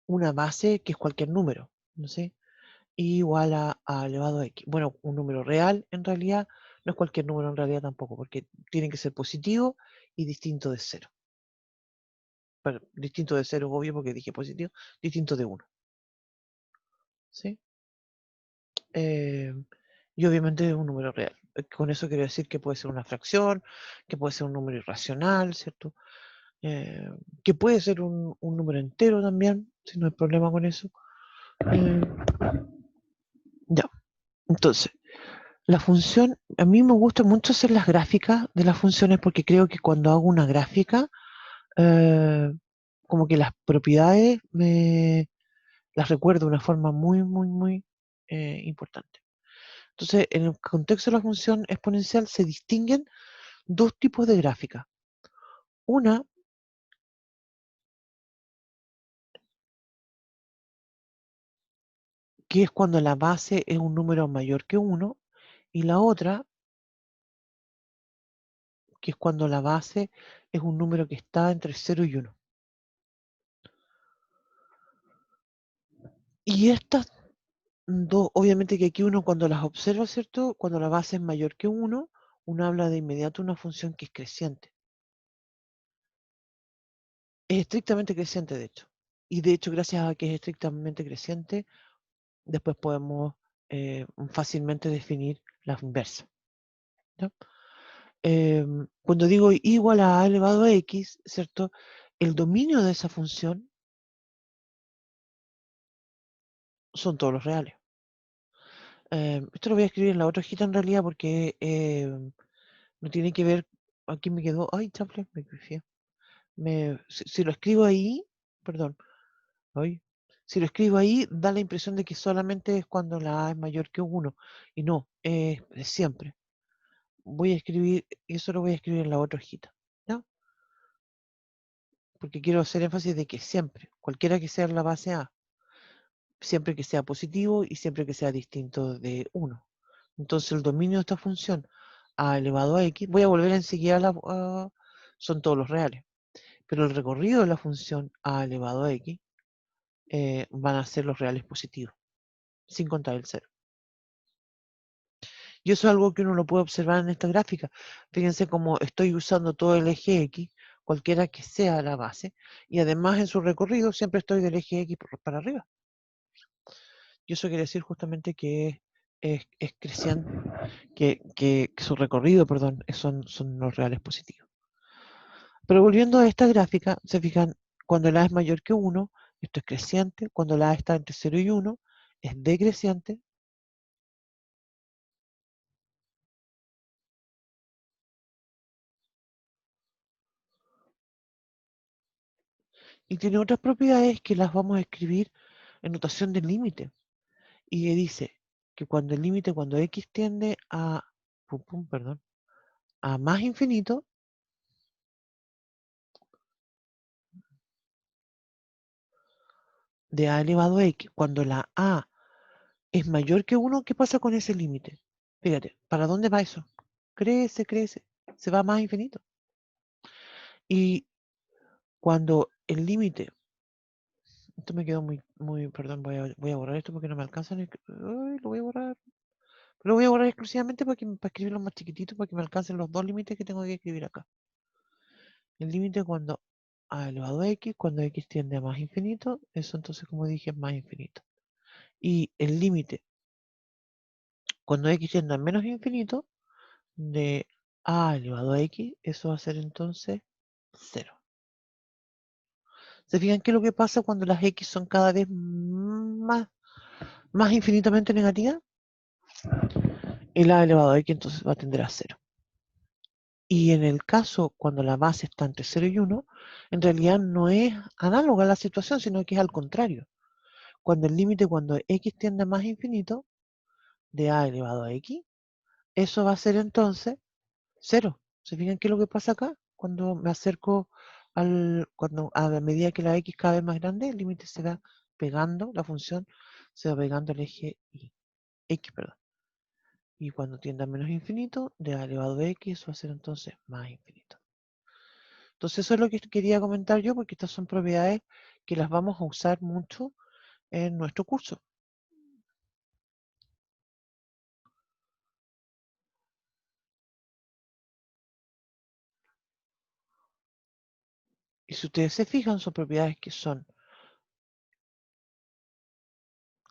una base que es cualquier número, ¿no sé? Igual a elevado a x. Bueno, un número real en realidad no es cualquier número en realidad tampoco, porque tiene que ser positivo y distinto de 0. Pero distinto de 0 es obvio porque dije positivo, distinto de 1. ¿Sí? Y obviamente es un número real. Con eso quiero decir que puede ser una fracción, que puede ser un número irracional, ¿cierto? Que puede ser un número entero también, si no hay problema con eso. Ya, entonces, la función, a mí me gusta mucho hacer las gráficas de las funciones porque creo que cuando hago una gráfica, como que las propiedades las recuerdo de una forma muy, muy, muy importante. Entonces, en el contexto de la función exponencial se distinguen dos tipos de gráfica. Una que es cuando la base es un número mayor que 1 y la otra que es cuando la base es un número que está entre 0 y 1. Y estas dos, obviamente que aquí uno cuando las observa, ¿cierto? Cuando la base es mayor que 1, uno habla de inmediato una función que es creciente. Es estrictamente creciente, de hecho. Y de hecho, gracias a que es estrictamente creciente, después podemos fácilmente definir la inversa. ¿Ya? Cuando digo igual a elevado a x, ¿cierto? El dominio de esa función son todos los reales. Esto lo voy a escribir en la otra hojita en realidad porque no tiene que ver, aquí me quedó, ay, chaple, me pifié. Si lo escribo ahí, perdón, ay, si lo escribo ahí, da la impresión de que solamente es cuando la A es mayor que 1, y no, es siempre. Voy a escribir, eso lo voy a escribir en la otra hojita, ¿ya? Porque quiero hacer énfasis de que siempre, cualquiera que sea la base A, siempre que sea positivo y siempre que sea distinto de 1. Entonces el dominio de esta función a elevado a x, voy a volver enseguida son todos los reales, pero el recorrido de la función a elevado a x van a ser los reales positivos, sin contar el 0. Y eso es algo que uno lo puede observar en esta gráfica. Fíjense cómo estoy usando todo el eje x, cualquiera que sea la base, y además en su recorrido siempre estoy del eje x para arriba. Y eso quiere decir justamente que es creciente, que su recorrido, perdón, son los reales positivos. Pero volviendo a esta gráfica, se fijan, cuando la A es mayor que 1, esto es creciente. Cuando la A está entre 0 y 1, es decreciente. Y tiene otras propiedades que las vamos a escribir en notación del límite. Y dice que cuando el límite, cuando x tiende a, perdón, a más infinito, de a elevado a x, cuando la a es mayor que 1, ¿qué pasa con ese límite? Fíjate, ¿para dónde va eso? Crece, crece, se va a más infinito. Y cuando el límite, esto me quedó muy, perdón, voy a borrar esto porque no me alcanza, lo voy a borrar. Lo voy a borrar exclusivamente para escribirlo más chiquitito, para que me alcancen los dos límites que tengo que escribir acá. El límite cuando a elevado a x, cuando x tiende a más infinito, eso entonces, como dije, es más infinito. Y el límite cuando x tiende a menos infinito, de a elevado a x, eso va a ser entonces 0. ¿Se fijan qué es lo que pasa cuando las x son cada vez más infinitamente negativas? El a elevado a x entonces va a tender a 0. Y en el caso cuando la base está entre 0 y 1, en realidad no es análoga a la situación, sino que es al contrario. Cuando el límite, cuando x tiende a más infinito, de a elevado a x, eso va a ser entonces 0. ¿Se fijan qué es lo que pasa acá? Cuando me acerco cuando a medida que la x cada vez más grande, el límite se va pegando, la función se va pegando al eje x, perdón. Y cuando tiende a menos infinito, de a elevado a x, eso va a ser entonces más infinito. Entonces eso es lo que quería comentar yo, porque estas son propiedades que las vamos a usar mucho en nuestro curso. Y si ustedes se fijan, son propiedades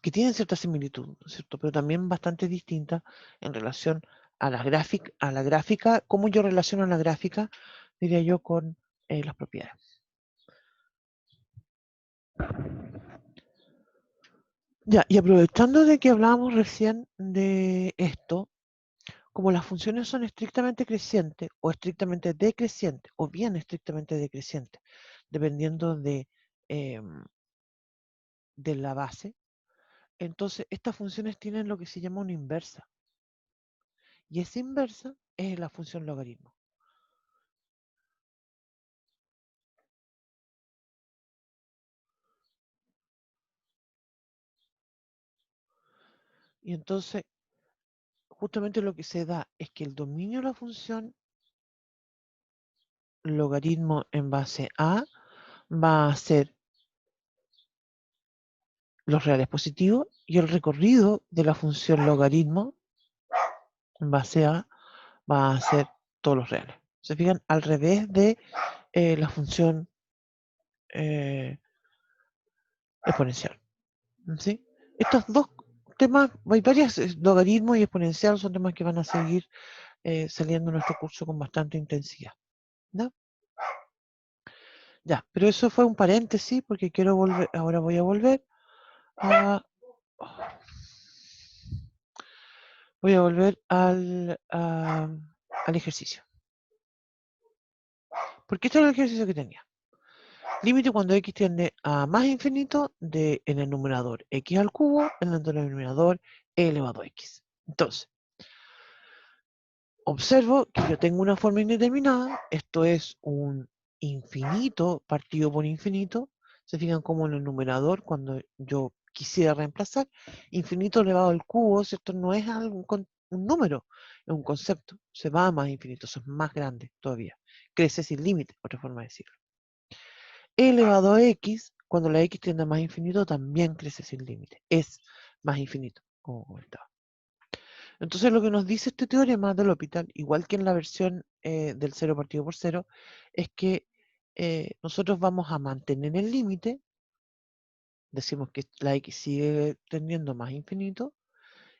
que tienen cierta similitud, ¿no es cierto? Pero también bastante distintas en relación a la gráfica, cómo yo relaciono la gráfica, diría yo, con las propiedades. Ya, y aprovechando de que hablábamos recién de esto, como las funciones son estrictamente crecientes o estrictamente decrecientes, o bien estrictamente decrecientes, dependiendo de la base, entonces estas funciones tienen lo que se llama una inversa. Y esa inversa es la función logaritmo. Y entonces, justamente lo que se da es que el dominio de la función logaritmo en base a va a ser los reales positivos y el recorrido de la función logaritmo en base a va a ser todos los reales. ¿Se fijan? Al revés de la función exponencial. ¿Sí? Estos dos temas, hay varios, logaritmo y exponencial, son temas que van a seguir saliendo en nuestro curso con bastante intensidad. ¿No? Ya, pero eso fue un paréntesis porque quiero volver, ahora voy a volver a... Voy a volver al ejercicio. Porque este era el ejercicio que tenía. Límite cuando x tiende a más infinito en el numerador x al cubo, en el denominador e elevado a x. Entonces, observo que yo tengo una forma indeterminada, esto es un infinito partido por infinito. Se fijan como en el numerador, cuando yo quisiera reemplazar, infinito elevado al cubo, ¿cierto? No es un número, es un concepto. Se va a más infinito, eso es más grande todavía. Crece sin límite, otra forma de decirlo. E elevado a x, cuando la x tiende a más infinito, también crece sin límite. Es más infinito, como comentaba. Entonces lo que nos dice este teorema del L'Hopital, igual que en la versión del 0 partido por 0, es que nosotros vamos a mantener el límite, decimos que la x sigue tendiendo más infinito,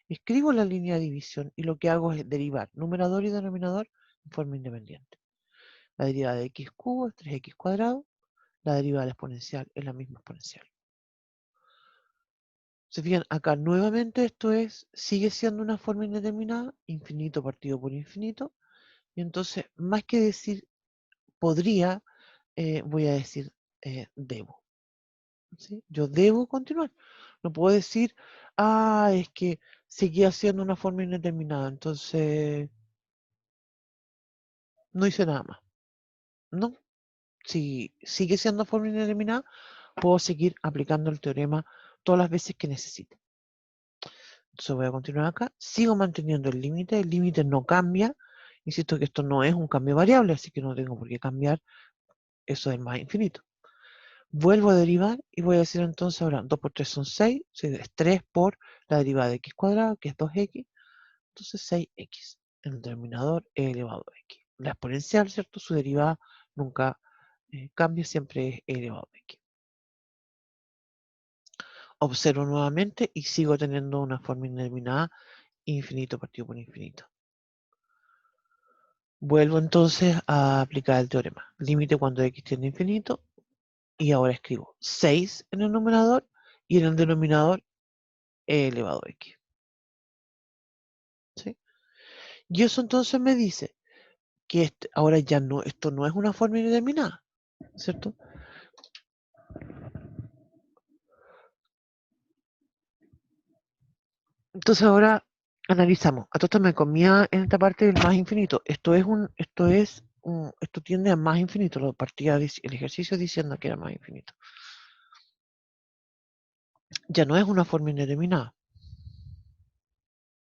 escribo la línea de división y lo que hago es derivar numerador y denominador en forma independiente. La derivada de x cubo es 3x cuadrado. La derivada de la exponencial es la misma exponencial. Se fijan, acá nuevamente esto sigue siendo una forma indeterminada, infinito partido por infinito. Y entonces, más que decir podría, voy a decir debo. ¿Sí? Yo debo continuar. No puedo decir, es que seguía siendo una forma indeterminada, entonces no hice nada más. No, si sigue siendo forma indeterminada, puedo seguir aplicando el teorema todas las veces que necesite. Entonces voy a continuar acá, sigo manteniendo el límite no cambia. Insisto que esto no es un cambio variable, así que no tengo por qué cambiar eso del más infinito. Vuelvo a derivar y voy a decir entonces ahora 2 por 3 son 6, es 3 por la derivada de x cuadrado, que es 2x, entonces 6x. En el denominador e elevado a x. La exponencial, ¿cierto? Su derivada nunca cambia, siempre es e elevado a x. Observo nuevamente y sigo teniendo una forma indeterminada, infinito partido por infinito. Vuelvo entonces a aplicar el teorema. Límite cuando x tiende a infinito. Y ahora escribo 6 en el numerador y en el denominador e elevado a x. ¿Sí? Y eso entonces me dice que ahora ya no, esto no es una forma indeterminada, ¿cierto? Entonces ahora analizamos. A todo esto me comía en esta parte del más infinito. Esto tiende a más infinito. Lo partía el ejercicio diciendo que era más infinito. Ya no es una forma indeterminada.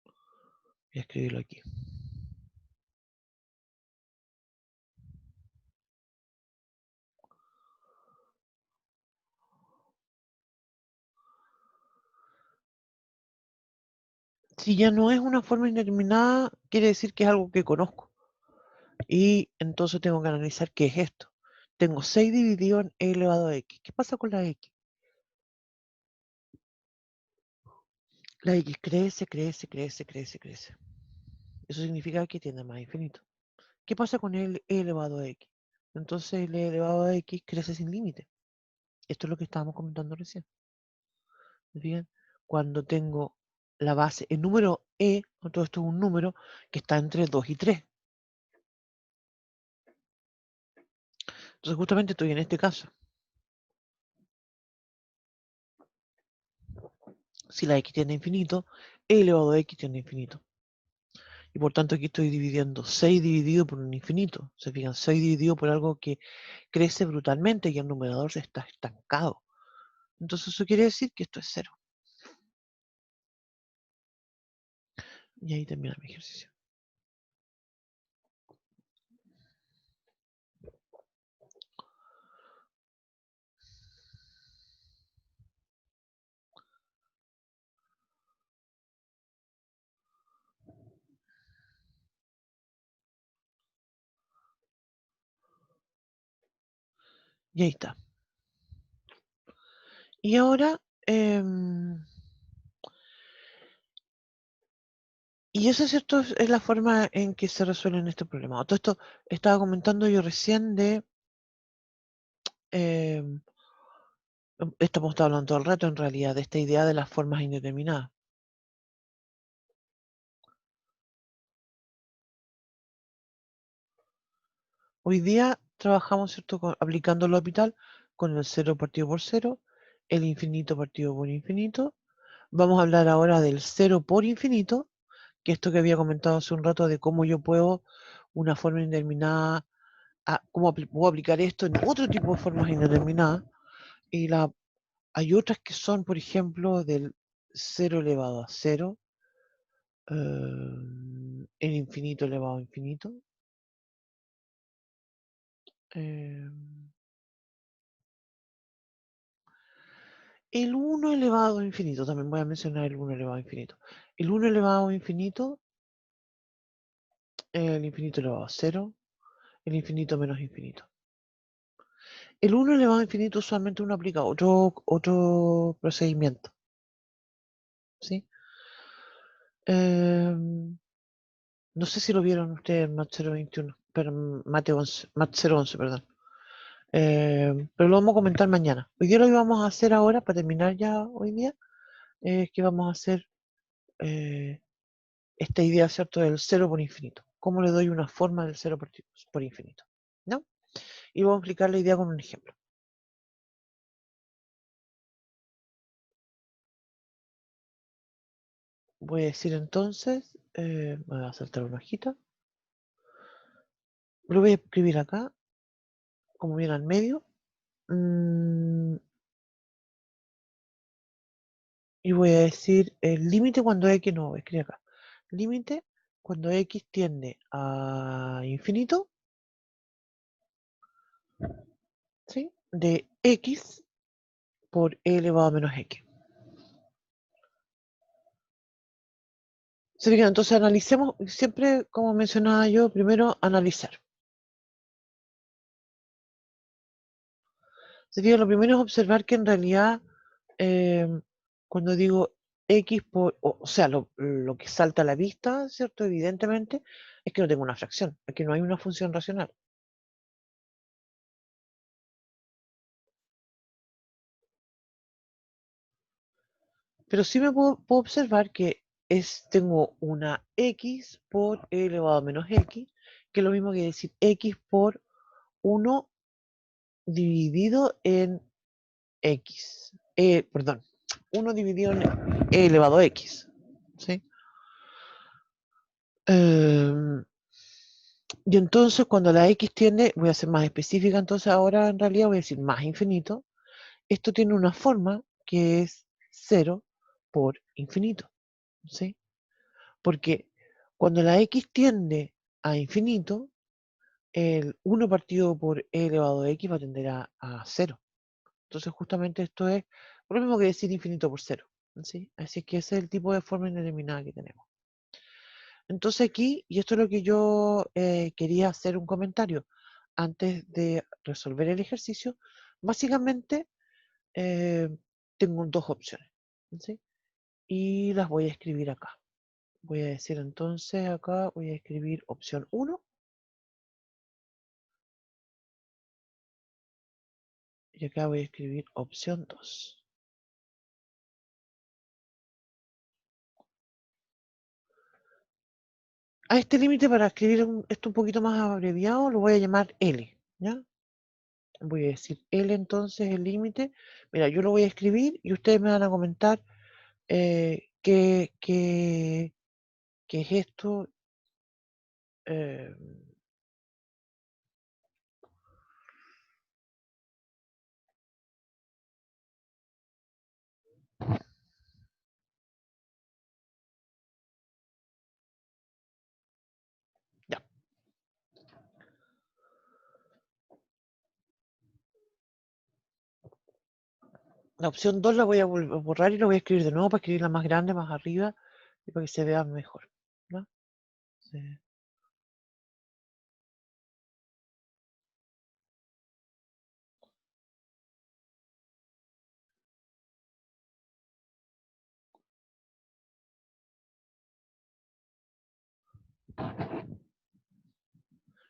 Voy a escribirlo aquí. Si ya no es una forma indeterminada, quiere decir que es algo que conozco. Y entonces tengo que analizar qué es esto. Tengo 6 dividido en e elevado a x. ¿Qué pasa con la x? La x crece, crece, crece, crece, crece. Eso significa que tiende a más infinito. ¿Qué pasa con el e elevado a x? Entonces el e elevado a x crece sin límite. Esto es lo que estábamos comentando recién. ¿Bien? Cuando tengo la base, el número e, todo esto es un número que está entre 2 y 3. Entonces justamente estoy en este caso. Si la x tiende a infinito, e elevado a x tiende a infinito. Y por tanto aquí estoy dividiendo 6 dividido por un infinito. Se fijan, 6 dividido por algo que crece brutalmente y el numerador se está estancado. Entonces eso quiere decir que esto es 0. Y ahí termina mi ejercicio. Y ahí está. Y ahora, y eso es cierto, es la forma en que se resuelven estos problemas. Todo esto estaba comentando yo recién de, estamos hablando todo el rato en realidad, de esta idea de las formas indeterminadas. Hoy día trabajamos, ¿cierto?, aplicando el orbital con el 0 partido por 0, el infinito partido por infinito. Vamos a hablar ahora del 0 por infinito, que esto que había comentado hace un rato de cómo yo puedo, una forma indeterminada, cómo puedo aplicar esto en otro tipo de formas indeterminadas. Y hay otras que son, por ejemplo, del 0 elevado a 0, el infinito elevado a infinito. El 1 elevado a infinito, también voy a mencionar el 1 elevado a infinito. El 1 elevado a infinito, el infinito elevado a 0, el infinito menos infinito. El 1 elevado a infinito usualmente uno aplica otro procedimiento. ¿Sí? No sé si lo vieron ustedes en Math 021, pero mate 11, mate 011, perdón. Pero lo vamos a comentar mañana. Hoy día lo que vamos a hacer ahora, para terminar ya hoy día, es que vamos a hacer esta idea, ¿cierto?, del cero por infinito. ¿Cómo le doy una forma del cero por infinito? ¿No? Y vamos a explicar la idea con un ejemplo. Voy a decir entonces, me voy a saltar una hojita. Lo voy a escribir acá, como viene al medio. Y voy a decir el límite cuando x, no, voy a escribir acá. Límite cuando x tiende a infinito, ¿sí?, de x por e elevado a menos x. ¿Se fijan? Entonces analicemos, siempre como mencionaba yo, primero analizar. ¿Se fijan? Lo primero es observar que en realidad cuando digo x por, o sea, lo que salta a la vista, ¿cierto? Evidentemente, es que no tengo una fracción, es que no hay una función racional. Pero sí me puedo observar que tengo una x por e elevado a menos x, que es lo mismo que decir x por 1 dividido en x. Perdón, 1 dividido en e elevado a x. ¿Sí? Y entonces cuando la x tiende, voy a ser más específica, entonces ahora en realidad voy a decir más infinito. Esto tiene una forma que es 0 por infinito. ¿Sí? Porque cuando la x tiende a infinito, el 1 partido por e elevado a x va a tender a 0. Entonces justamente esto es lo mismo que decir infinito por 0. ¿Sí? Así que ese es el tipo de forma indeterminada que tenemos. Entonces aquí, y esto es lo que yo quería hacer un comentario antes de resolver el ejercicio, básicamente tengo dos opciones. ¿Sí? Y las voy a escribir acá. Voy a decir entonces acá, voy a escribir opción 1. Y acá voy a escribir opción 2. A este límite, para escribir esto un poquito más abreviado, lo voy a llamar L. ¿Ya? Voy a decir L entonces, el límite. Mira, yo lo voy a escribir y ustedes me van a comentar qué es esto. Ya. La opción 2 la voy a borrar y la voy a escribir de nuevo para escribirla más grande, más arriba y para que se vea mejor. ¿No? Sí.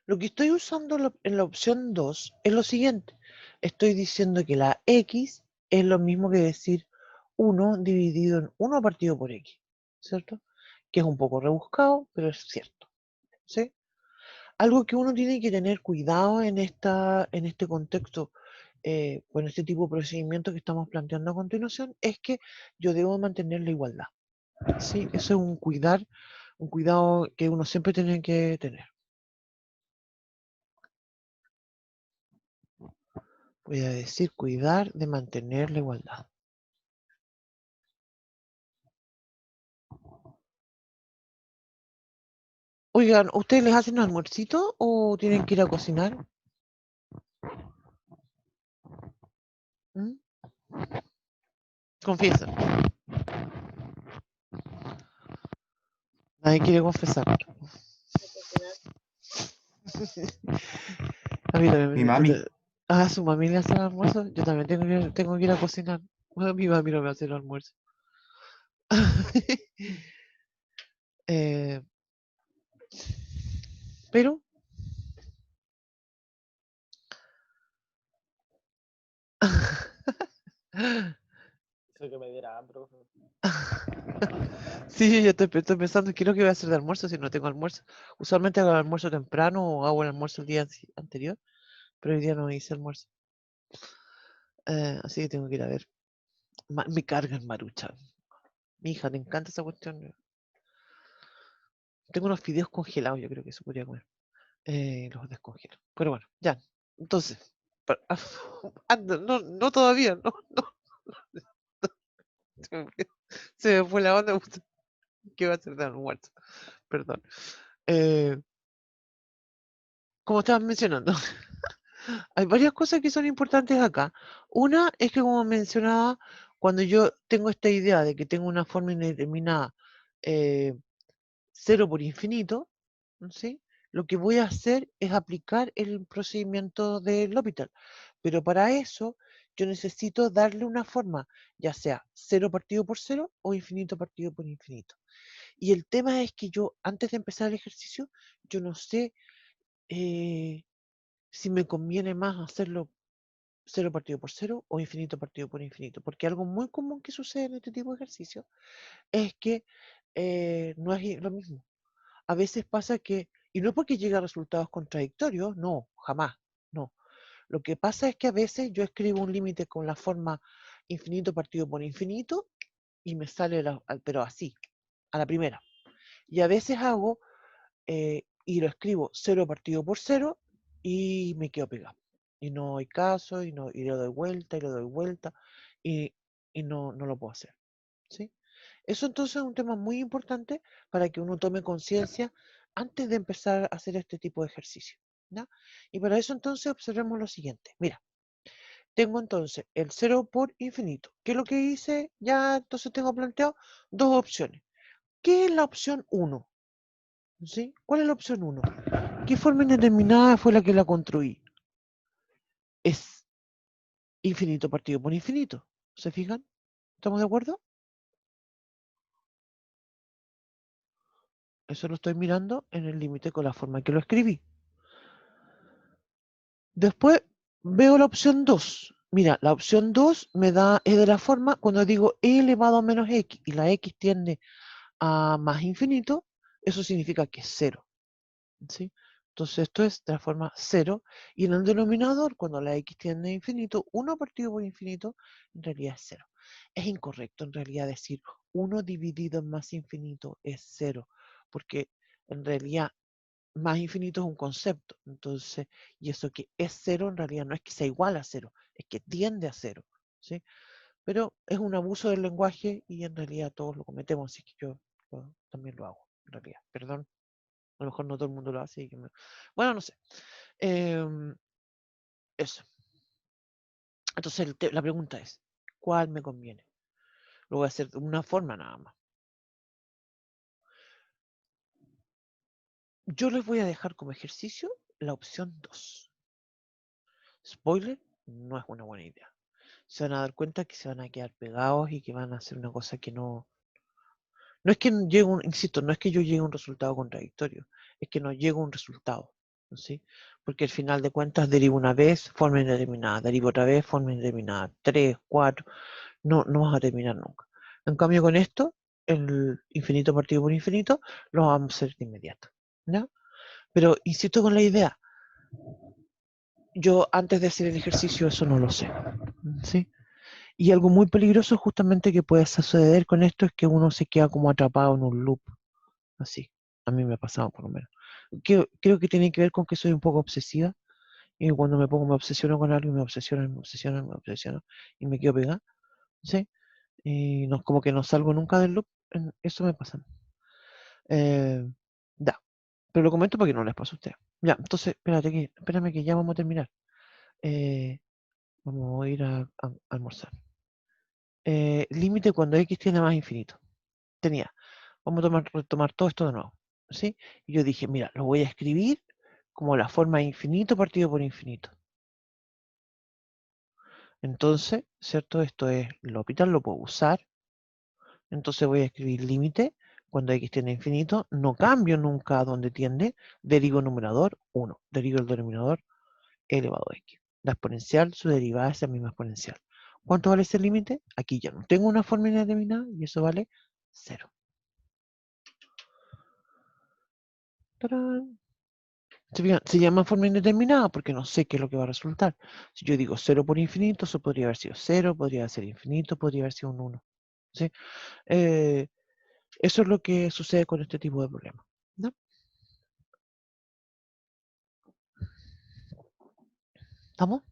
Lo que estoy usando en la opción 2 es lo siguiente. Estoy diciendo que la x es lo mismo que decir 1 dividido en 1 partido por x, ¿cierto? Que es un poco rebuscado, pero es cierto, ¿sí? Algo que uno tiene que tener cuidado en este contexto, con este tipo de procedimiento que estamos planteando a continuación, es que yo debo mantener la igualdad, ¿sí? Eso es un cuidado que uno siempre tiene que tener. Voy a decir cuidar de mantener la igualdad. Oigan, ¿ustedes les hacen almuercito o tienen que ir a cocinar? ¿Mm? Confiesa. Nadie quiere confesar. A mí también Mi mami. su mami le hace el almuerzo. Yo también tengo que ir a cocinar. Bueno, mi mami no me hace el almuerzo. Pero Eso que me diera hambre, profe. Sí, yo estoy pensando qué es lo que voy a hacer de almuerzo si no tengo almuerzo. Usualmente hago el almuerzo temprano o hago el almuerzo el día anterior, pero hoy día no hice almuerzo. Así que tengo que ir a ver. Me cargan marucha. Mi hija, le encanta esa cuestión. Tengo unos fideos congelados, yo creo que eso podría comer. Los descongelo. Pero bueno, ya. Entonces, no todavía, no. Se me fue la onda. ¿Qué va a hacer de almuerzo? Perdón. Como estabas mencionando, hay varias cosas que son importantes acá. Una es que, como mencionaba, cuando yo tengo esta idea de que tengo una forma indeterminada, 0 por infinito, ¿sí? Lo que voy a hacer es aplicar el procedimiento del L'Hopital. Pero para eso yo necesito darle una forma, ya sea 0 partido por 0 o infinito partido por infinito. Y el tema es que yo, antes de empezar el ejercicio, yo no sé si me conviene más hacerlo 0 partido por 0 o infinito partido por infinito. Porque algo muy común que sucede en este tipo de ejercicio es que no es lo mismo. A veces pasa que, y no es porque llegue a resultados contradictorios, no, jamás, no. Lo que pasa es que a veces yo escribo un límite con la forma infinito partido por infinito y me sale, pero así, a la primera. Y a veces hago, y lo escribo 0 partido por 0 y me quedo pegado. Y no hay caso, y le doy vuelta, y le doy vuelta, y, no lo puedo hacer. ¿Sí? Eso entonces es un tema muy importante para que uno tome conciencia antes de empezar a hacer este tipo de ejercicio. ¿Ya? Y para eso entonces observemos lo siguiente. Mira, tengo entonces el 0 por infinito. ¿Qué es lo que hice? Ya entonces tengo planteado dos opciones. ¿Qué es la opción 1? ¿Sí? ¿Cuál es la opción 1? ¿Qué forma indeterminada fue la que la construí? Es infinito partido por infinito. ¿Se fijan? ¿Estamos de acuerdo? Eso lo estoy mirando en el límite con la forma que lo escribí. Después veo la opción 2. Mira, la opción 2 me da, es de la forma, cuando digo e elevado a menos x y la x tiende a más infinito, eso significa que es 0. ¿Sí? Entonces esto es de la forma 0. Y en el denominador, cuando la x tiende a infinito, 1 partido por infinito, en realidad es 0. Es incorrecto en realidad decir 1 dividido en más infinito es 0, porque en realidad más infinito es un concepto. Entonces, y eso que es 0 en realidad no es que sea igual a 0, es que tiende a 0. ¿Sí? Pero es un abuso del lenguaje y en realidad todos lo cometemos, así que yo también lo hago, en realidad. Perdón, a lo mejor no todo el mundo lo hace. Bueno, no sé. Eso. Entonces la pregunta es, ¿cuál me conviene? Lo voy a hacer de una forma nada más. Yo les voy a dejar como ejercicio la opción 2. Spoiler, no es una buena idea. Se van a dar cuenta que se van a quedar pegados y que van a hacer una cosa que no... No es que llegue insisto, no es que yo llegue a un resultado contradictorio, es que no llego a un resultado, ¿sí? Porque al final de cuentas derivo una vez, forma indeterminada, derivo otra vez, forma indeterminada, 3, 4, no vas a terminar nunca. En cambio con esto, el infinito partido por infinito, lo vamos a hacer de inmediato, ¿ya? Pero insisto con la idea, yo antes de hacer el ejercicio eso no lo sé, ¿sí? Y algo muy peligroso justamente que puede suceder con esto es que uno se queda como atrapado en un loop, así. A mí me ha pasado por lo menos. Creo que tiene que ver con que soy un poco obsesiva y cuando me obsesiono con algo, me obsesiono y me quedo pegada, ¿sí? Y no, como que no salgo nunca del loop, eso me pasa. Da, pero lo comento porque no les pasa a ustedes. Ya, entonces, espérame que ya vamos a terminar. Vamos a ir a almorzar. Límite cuando x tiene más infinito. Vamos a retomar todo esto de nuevo, ¿sí? Y yo dije, mira, lo voy a escribir como la forma infinito partido por infinito. Entonces, ¿cierto? Esto es L'Hopital, lo puedo usar. Entonces voy a escribir límite cuando x tiende a infinito. No cambio nunca a donde tiende. Derivo numerador 1. Derivo el denominador elevado a x. La exponencial, su derivada es la misma exponencial. ¿Cuánto vale ese límite? Aquí ya no tengo una forma indeterminada y eso vale 0. ¡Tarán! Se llama forma indeterminada porque no sé qué es lo que va a resultar. Si yo digo 0 por infinito, eso podría haber sido 0, podría ser infinito, podría haber sido un 1. ¿Sí? Eso es lo que sucede con este tipo de problemas, ¿no? ¿Estamos?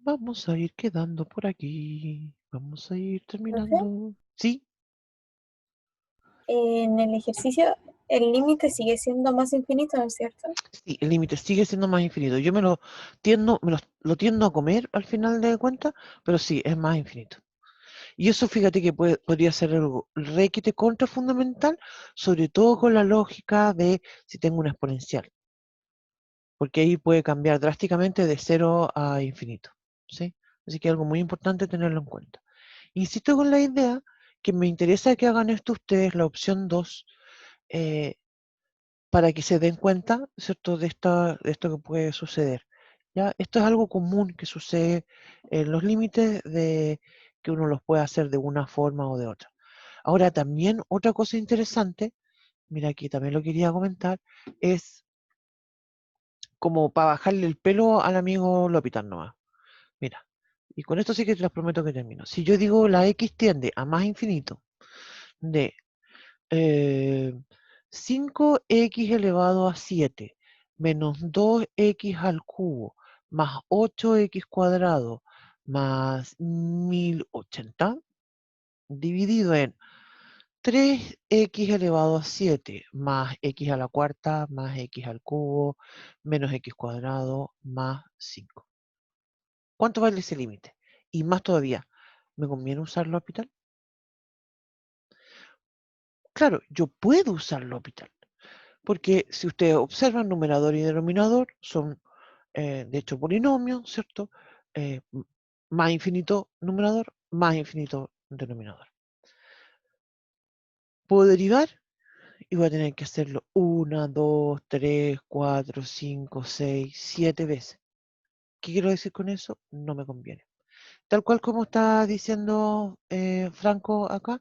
Vamos a ir quedando por aquí. Vamos a ir terminando. ¿Sí? En el ejercicio, el límite sigue siendo más infinito, ¿no es cierto? Sí, el límite sigue siendo más infinito. Yo lo tiendo a comer al final de cuentas, pero sí, es más infinito. Y eso fíjate que podría ser algo requete contra fundamental, sobre todo con la lógica de si tengo una exponencial. Porque ahí puede cambiar drásticamente de 0 a infinito. ¿Sí? Así que es algo muy importante tenerlo en cuenta. Insisto con la idea que me interesa que hagan esto ustedes, la opción 2, para que se den cuenta, ¿cierto?, de esto que puede suceder. ¿Ya? Esto es algo común que sucede en los límites de que uno los puede hacer de una forma o de otra. Ahora, también otra cosa interesante, mira aquí también lo quería comentar, es como para bajarle el pelo al amigo L'Hopital nomás. Mira, y con esto sí que les prometo que termino. Si yo digo la x tiende a más infinito de 5x elevado a 7 menos 2x al cubo más 8x cuadrado más 1080 dividido en 3x elevado a 7 más x a la cuarta más x al cubo menos x cuadrado más 5. ¿Cuánto vale ese límite? Y más todavía, ¿me conviene usar L'Hopital? Claro, yo puedo usar L'Hopital, porque si ustedes observan, numerador y denominador son, de hecho, polinomios, ¿cierto? Más infinito numerador, más infinito denominador. Puedo derivar y voy a tener que hacerlo 1, 2, 3, 4, 5, 6, 7 veces. ¿Qué quiero decir con eso? No me conviene. Tal cual como está diciendo Franco acá,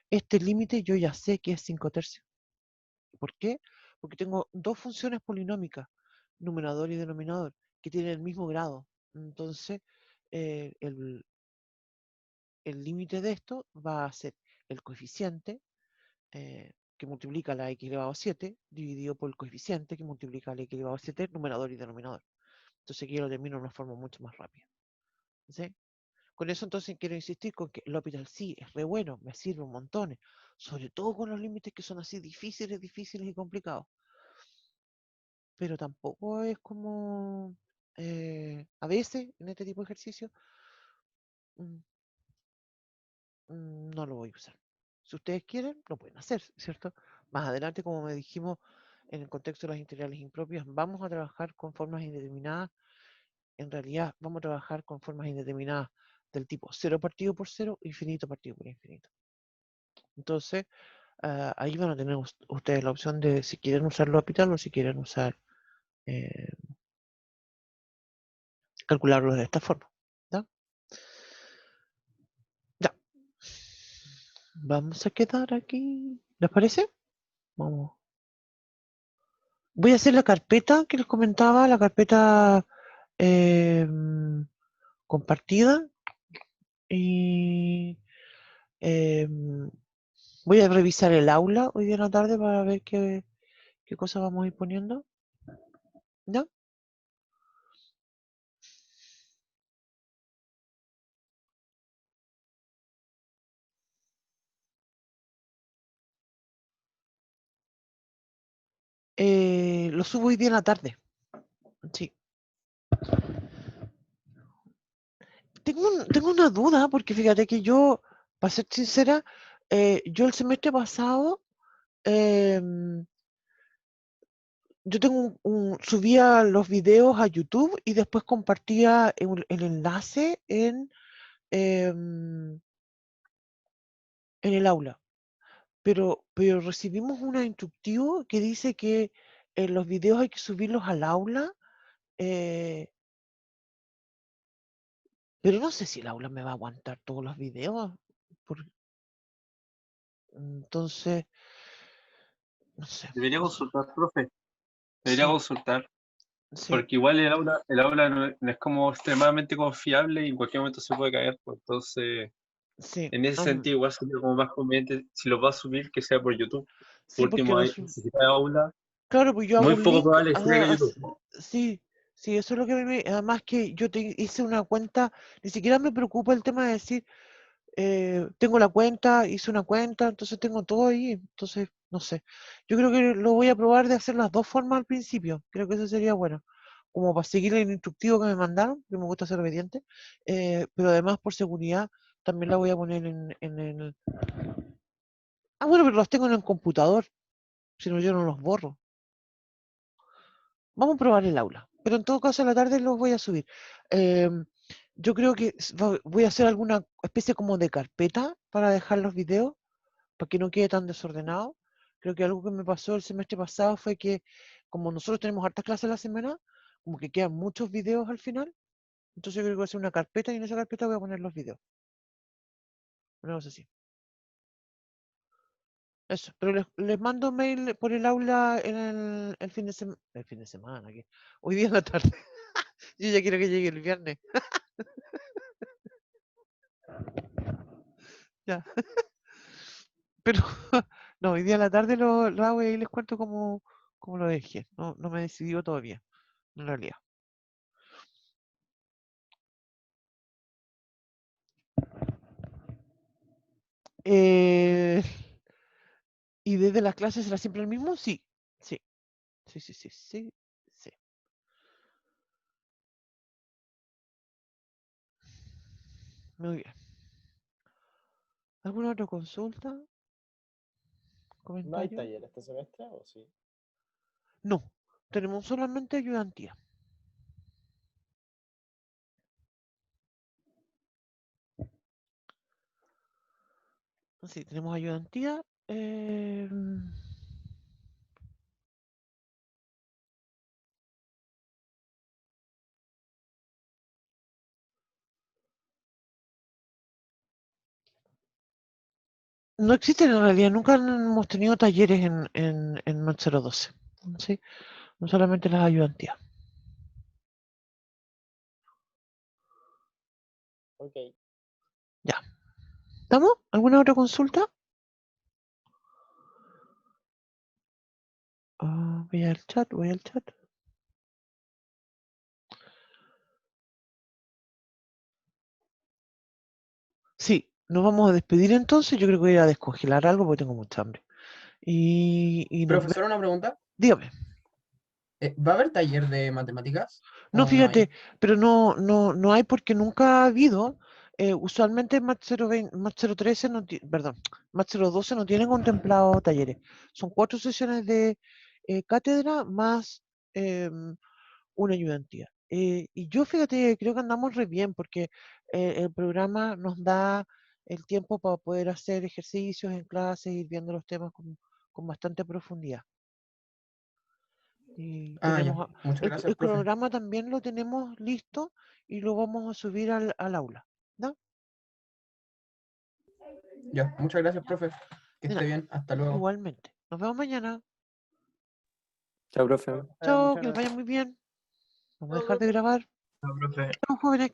este límite yo ya sé que es 5 tercios. ¿Por qué? Porque tengo dos funciones polinómicas, numerador y denominador, que tienen el mismo grado. Entonces, el límite de esto va a ser el coeficiente que multiplica la x elevado a 7, dividido por el coeficiente que multiplica la x elevado a 7, numerador y denominador. Entonces aquí yo lo termino de una forma mucho más rápida. ¿Sí? Con eso entonces quiero insistir con que L'Hopital sí es re bueno, me sirve un montón, sobre todo con los límites que son así difíciles y complicados. Pero tampoco es como a veces en este tipo de ejercicio mm, no lo voy a usar. Si ustedes quieren, lo pueden hacer, ¿cierto? Más adelante, como me dijimos, en el contexto de las integrales impropias, vamos a trabajar con formas indeterminadas. En realidad, vamos a trabajar con formas indeterminadas del tipo 0 partido por 0, infinito partido por infinito. Entonces, ahí van a tener ustedes la opción de si quieren usar L'Hopital o si quieren usar calcularlo de esta forma. ¿Ya? Ya. Vamos a quedar aquí. ¿Les parece? Vamos. Voy a hacer la carpeta que les comentaba, la carpeta compartida. Y voy a revisar el aula hoy día en la tarde para ver qué cosas vamos a ir poniendo. ¿Ya? Lo subo hoy día en la tarde. Sí. Tengo una duda, porque fíjate que yo, para ser sincera, yo el semestre pasado, yo subía los videos a YouTube y después compartía el enlace en el aula. pero recibimos un instructivo que dice que los videos hay que subirlos al aula, pero no sé si el aula me va a aguantar todos los videos. Entonces, no sé. Debería no sé. consultar, profe. Debería Sí, consultar. sí, Porque igual el aula no es como extremadamente confiable y en cualquier momento se puede caer. Pues, entonces, sí. en ese sentido, igual sería como más conveniente, si lo va a subir, que sea por YouTube. Sí, Por porque último, si está en aula, claro, pues yo hago muy un poco link. probable que se caiga YouTube. Sí, sí, eso es lo que además que yo hice una cuenta, ni siquiera me preocupa el tema de decir, tengo la cuenta, hice una cuenta, entonces tengo todo ahí, entonces, no sé. Yo creo que lo voy a probar de hacer las dos formas al principio, creo que eso sería bueno, como para seguir el instructivo que me mandaron, que me gusta ser obediente, pero además por seguridad también la voy a poner en el... Ah, bueno, pero los tengo en el computador, si no yo no los borro. Vamos a probar el aula, pero en todo caso a la tarde los voy a subir. Yo creo que voy a hacer alguna especie como de carpeta para dejar los videos, para que no quede tan desordenado. Creo que algo que me pasó el semestre pasado fue que como nosotros tenemos hartas clases a la semana, como que quedan muchos videos al final, entonces yo creo que voy a hacer una carpeta y en esa carpeta voy a poner los videos. Una cosa así. Eso, pero les mando mail por el aula en el fin de semana. El fin de semana, ¿qué? Hoy día en la tarde. Yo ya quiero que llegue el viernes. Ya. Pero no, hoy día en la tarde lo hago y les cuento cómo lo dejé. No me he decidido todavía, en realidad. Eh, ¿Y desde las clases será siempre el mismo? Sí, sí, sí. Muy bien. ¿Alguna otra consulta? ¿No hay ¿Comentario? taller este semestre o sí? No, tenemos solamente ayudantía. Sí, tenemos ayudantía. No existen en realidad, nunca hemos tenido talleres en Mat 012. ¿Sí? No solamente las ayudantías. Ok. Ya. ¿Estamos? ¿Alguna otra consulta? Voy al chat. Sí, nos vamos a despedir entonces. Yo creo que voy a ir a descongelar algo porque tengo mucha hambre. Y nos Profesor, una pregunta. Dígame. ¿Va a haber taller de matemáticas? No, ¿O no hay? fíjate, pero no hay porque nunca ha habido. Usualmente Mat 020, Mat 013 perdón, Mat 012 no tiene contemplado talleres. Son 4 sesiones de cátedra más una ayudantía. Y yo, fíjate, creo que andamos re bien porque el programa nos da el tiempo para poder hacer ejercicios en clase, ir viendo los temas con bastante profundidad. Y Ah, ya. tenemos Muchas gracias, el profe. cronograma también lo tenemos listo y lo vamos a subir al aula. ¿No? Ya, muchas gracias, profe. Que De esté nada, bien. Hasta luego. igualmente. Nos vemos mañana. Chao, profe. Chao, Muchas que les vaya gracias. muy bien. Vamos a dejar de grabar. No, profe. Chao, jóvenes.